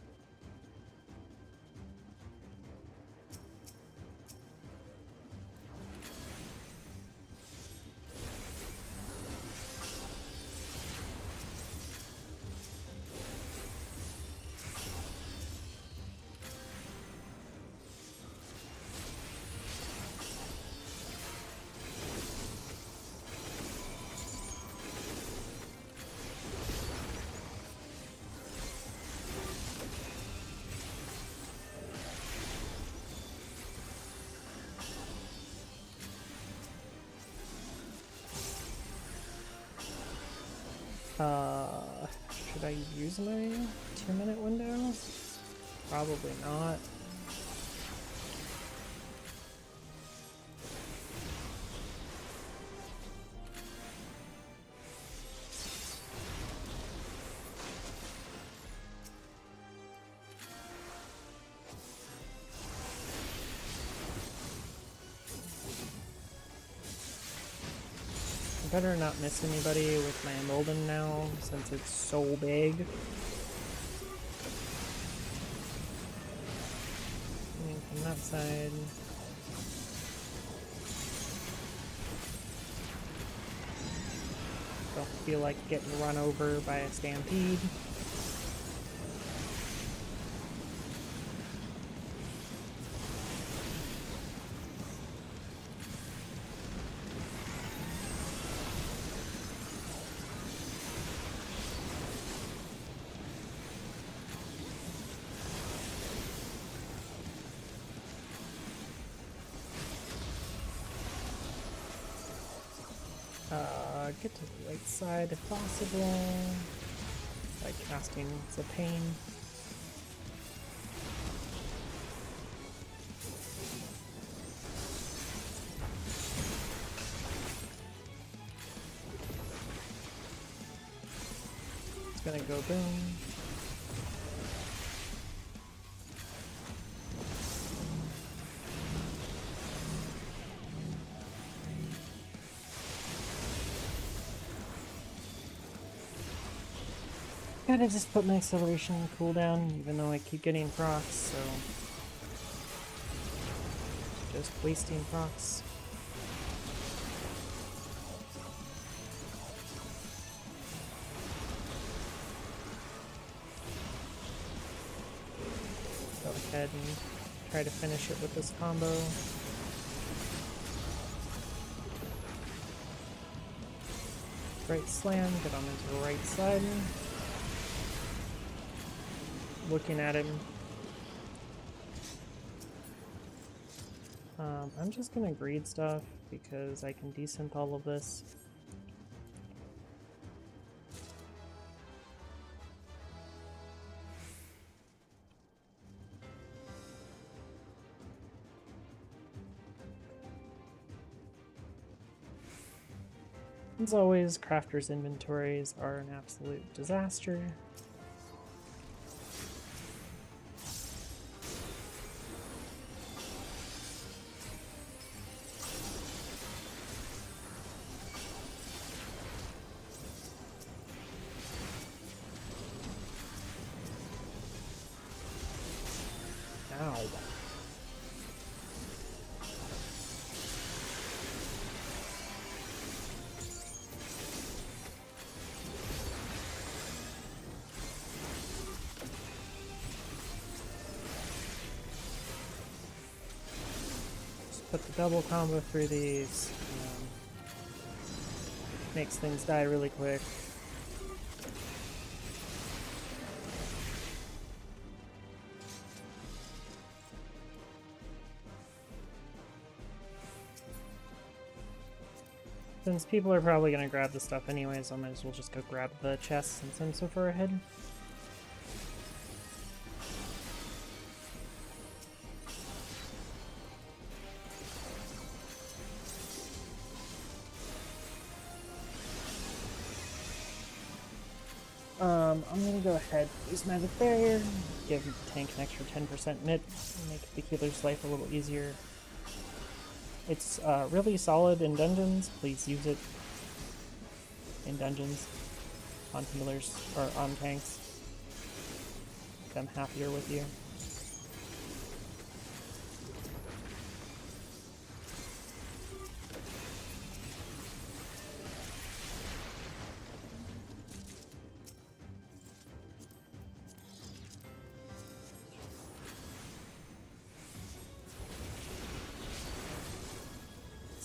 A: Should I use my 2-minute window? Probably not. I better not miss anybody with my embolden now, since it's so big. Coming from that side. Don't feel like getting run over by a stampede. Get to the right side if possible. Like casting, it's a pain. It's gonna go boom. Gotta just put my acceleration on cooldown, even though I keep getting procs, so just wasting procs. Go ahead and try to finish it with this combo. Right slam, get on his right side. Looking at him. I'm just gonna greed stuff because I can desynth all of this. As always, crafters' inventories are an absolute disaster. Ow. Put the double combo through these. Makes things die really quick. Since people are probably going to grab the stuff anyways, I might as well just go grab the chest since I'm so far ahead. I'm gonna go ahead and use Magic Barrier, give the tank an extra 10% mid, make the healer's life a little easier. It's really solid in dungeons, please use it in dungeons, on healers, or on tanks. Make them happier with you.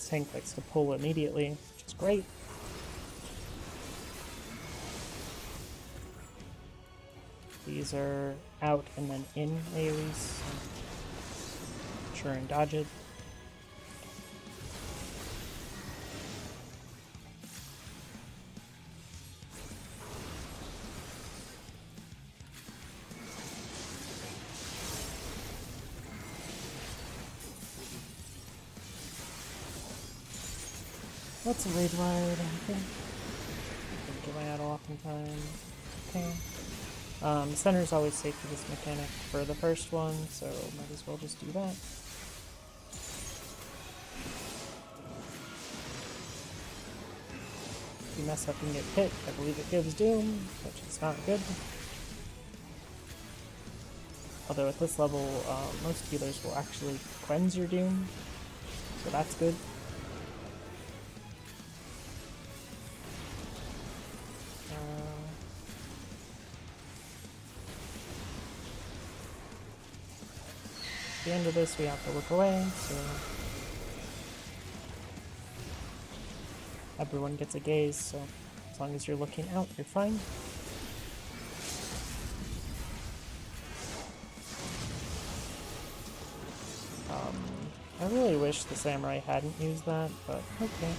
A: Tank likes to pull immediately, which is great. These are out and then in AoEs, so sure and dodge it. That's a raid ride, I think. Get my auto off in time. Okay. Center's always safe for this mechanic for the first one, so might as well just do that. If you mess up and get hit, I believe it gives doom, which is not good. Although at this level, most healers will actually cleanse your doom, so that's good. At the end of this, we have to look away, so everyone gets a gaze, so as long as you're looking out, you're fine. I really wish the samurai hadn't used that, but okay.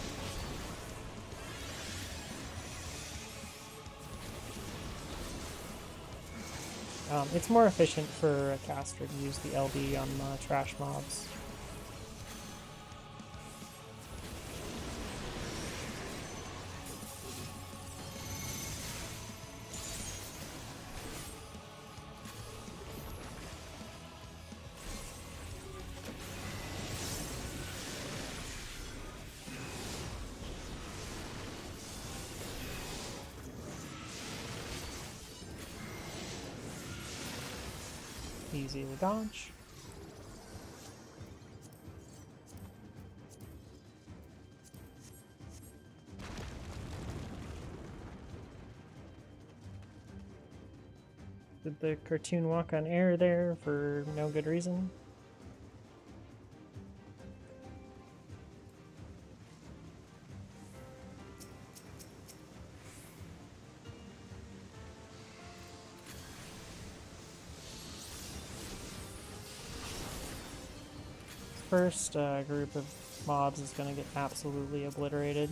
A: It's more efficient for a caster to use the LB on trash mobs. easy to dodge. Did the cartoon walk on air there for no good reason? First group of mobs is going to get absolutely obliterated.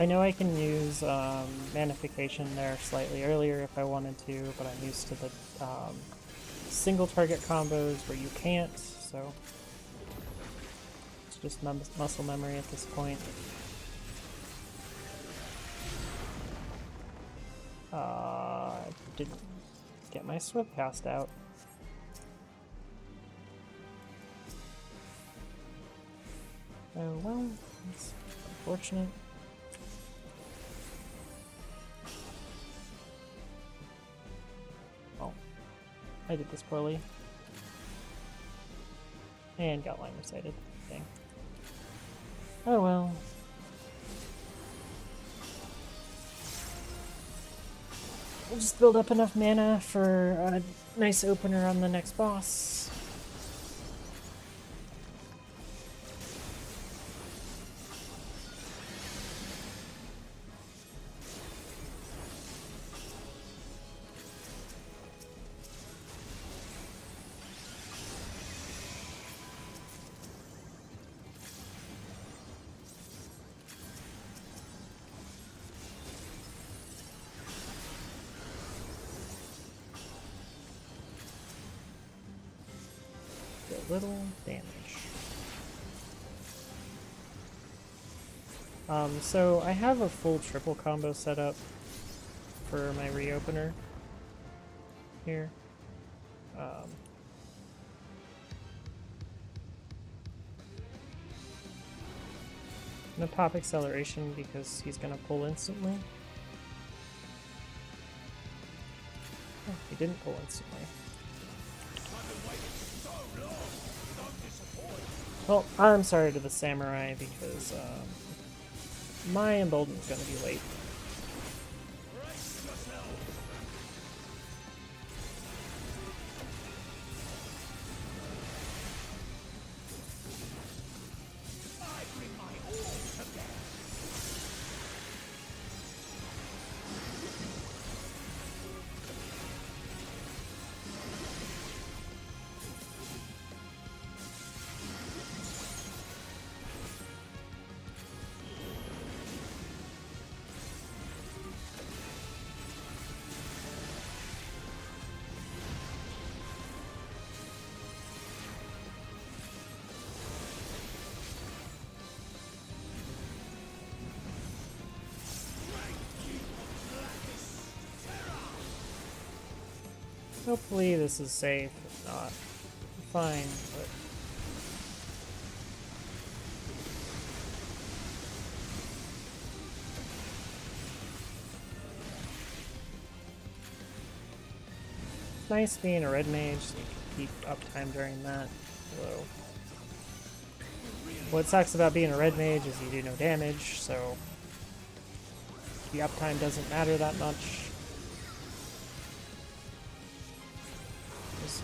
A: I know I can use manification there slightly earlier if I wanted to, but I'm used to the single target combos where you can't, so it's just muscle memory at this point. Didn't get my swift cast out. Oh well, it's unfortunate. I did this poorly. And got line recited. Dang. Oh well. We'll just build up enough mana for a nice opener on the next boss. Little damage. So I have a full triple combo set up for my reopener here. I'm gonna pop acceleration because he's gonna pull instantly. Oh, he didn't pull instantly. Well, I'm sorry to the samurai because my embolden's gonna be late. Hopefully this is safe, if not, fine, but... It's nice being a red mage, so you can keep uptime during that, although... What sucks about being a red mage is you do no damage, so... The uptime doesn't matter that much.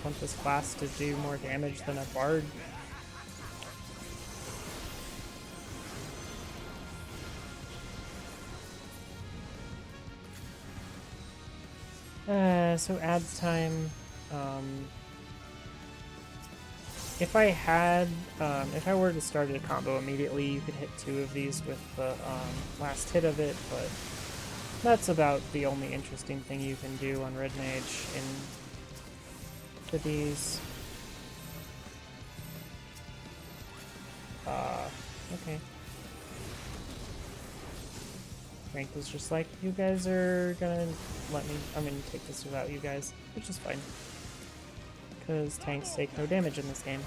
A: Want this class to do more damage than a bard. So adds time. If I had, if I were to start a combo immediately, you could hit 2 of these with the last hit of it, but that's about the only interesting thing you can do on red mage in these. Okay. Frank was just like, you guys are gonna let me, I'm gonna take this without you guys, which is fine. Because tanks take no damage in this game.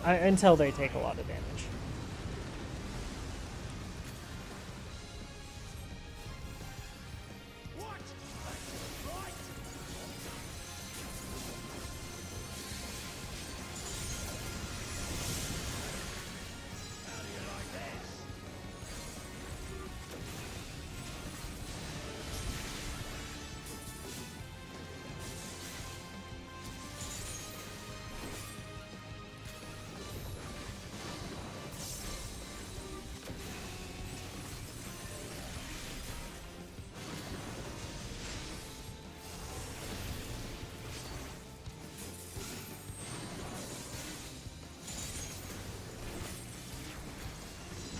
A: until they take a lot of damage.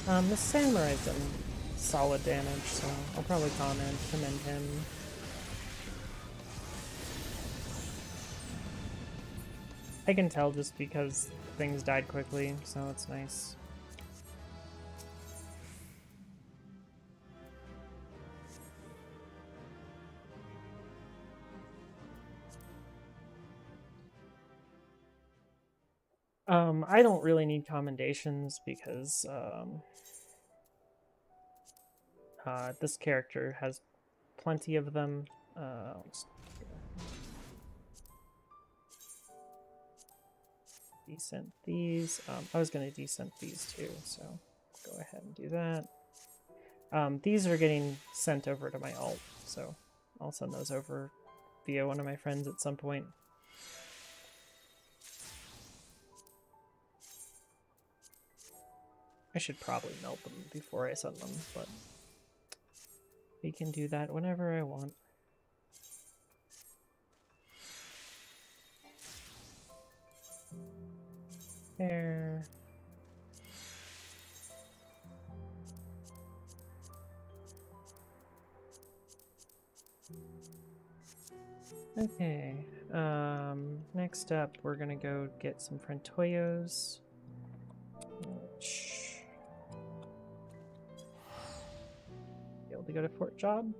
A: The Samurai's done solid damage, so I'll probably commend him. I can tell just because things died quickly, so it's nice. I don't really need commendations because this character has plenty of them. Descent these. I was going to descent these too, so go ahead and do that. These are getting sent over to my alt, so I'll send those over via one of my friends at some point. I should probably melt them before I send them, but we can do that whenever I want. There. Okay, next up we're gonna go get some Frentoyos. Be able to go to Fort Job.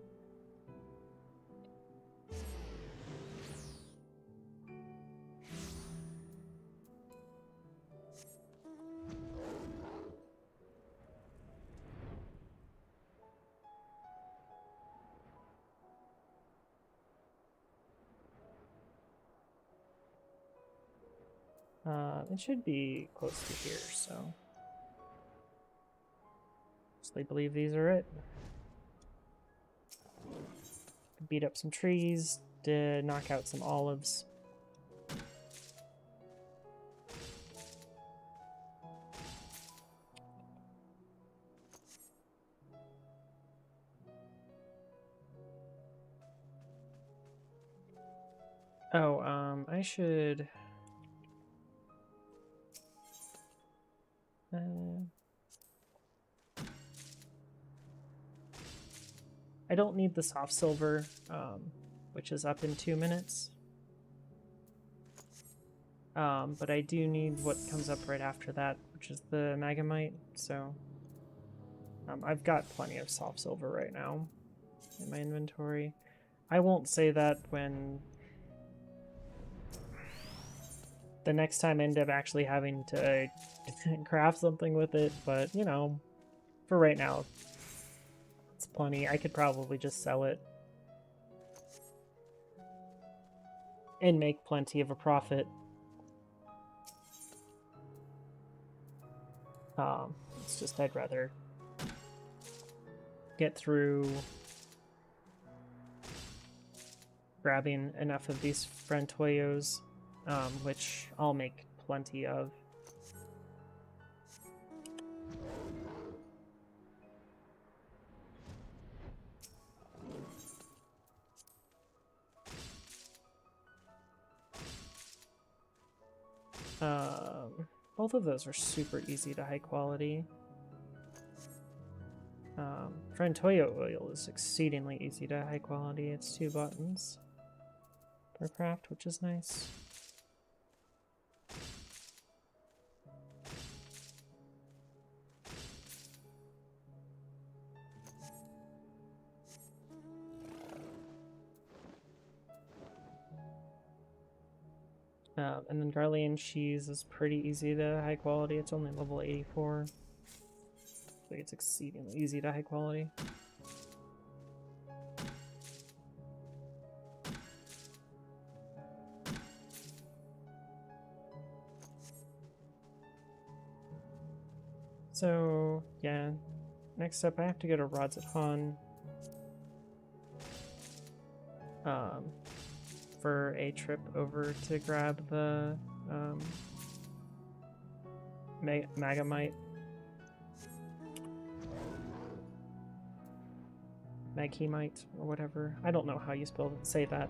A: It should be close to here, so I believe these are it. Beat up some trees to knock out some olives. Oh, I should... I don't need the soft silver, which is up in 2 minutes. But I do need what comes up right after that, which is the Magamite, so... I've got plenty of soft silver right now in my inventory. I won't say that when... the next time I end up actually having to craft something with it, but, you know, for right now, it's plenty. I could probably just sell it and make plenty of a profit. It's just I'd rather get through grabbing enough of these Frentoyos, which I'll make plenty of. Both of those are super easy to high quality. Frentoyo oil is exceedingly easy to high quality. It's 2 buttons per craft, which is nice. And then Garlean cheese is pretty easy to high quality. It's only level 84. So it's exceedingly easy to high quality. So, yeah. Next up, I have to go to Rods at Han. For a trip over to grab the Magmite. Maghemite, or whatever. I don't know how you say that.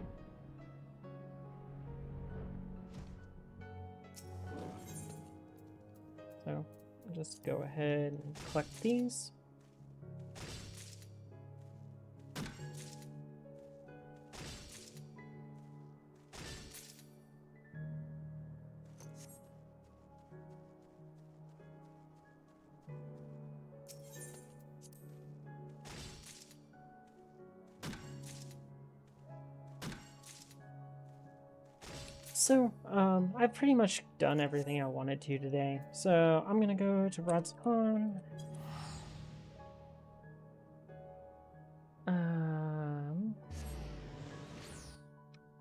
A: So, I'll just go ahead and collect these. So, I've pretty much done everything I wanted to today. So, I'm gonna go to Rod's Pond.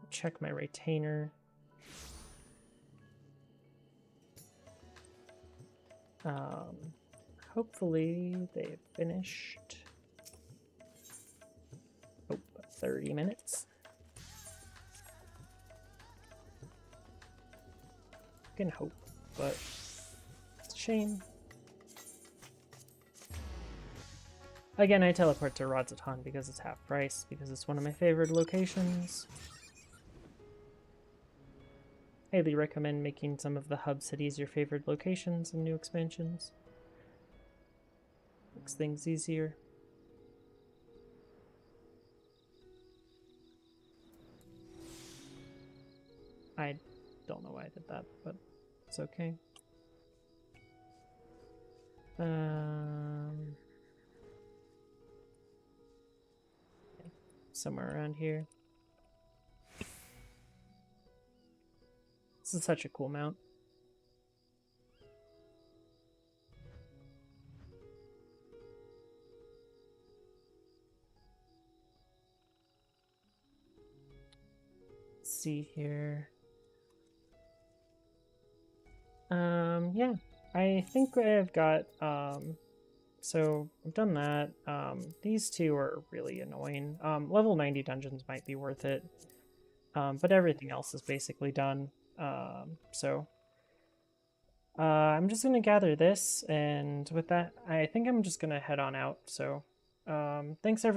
A: Check my retainer. Hopefully they've finished. Oh, 30 minutes. Can hope, but it's a shame. Again, I teleport to Rodzatan because it's half price, because it's one of my favorite locations. Highly recommend making some of the hub cities your favorite locations in new expansions. Makes things easier. I don't know why I did that, but it's okay. Somewhere around here. This is such a cool mount. Let's see here. Yeah, I think I've got, so I've done that. These two are really annoying. Level 90 dungeons might be worth it, but everything else is basically done. I'm just gonna gather this, and with that, I think I'm just gonna head on out. So, thanks everybody.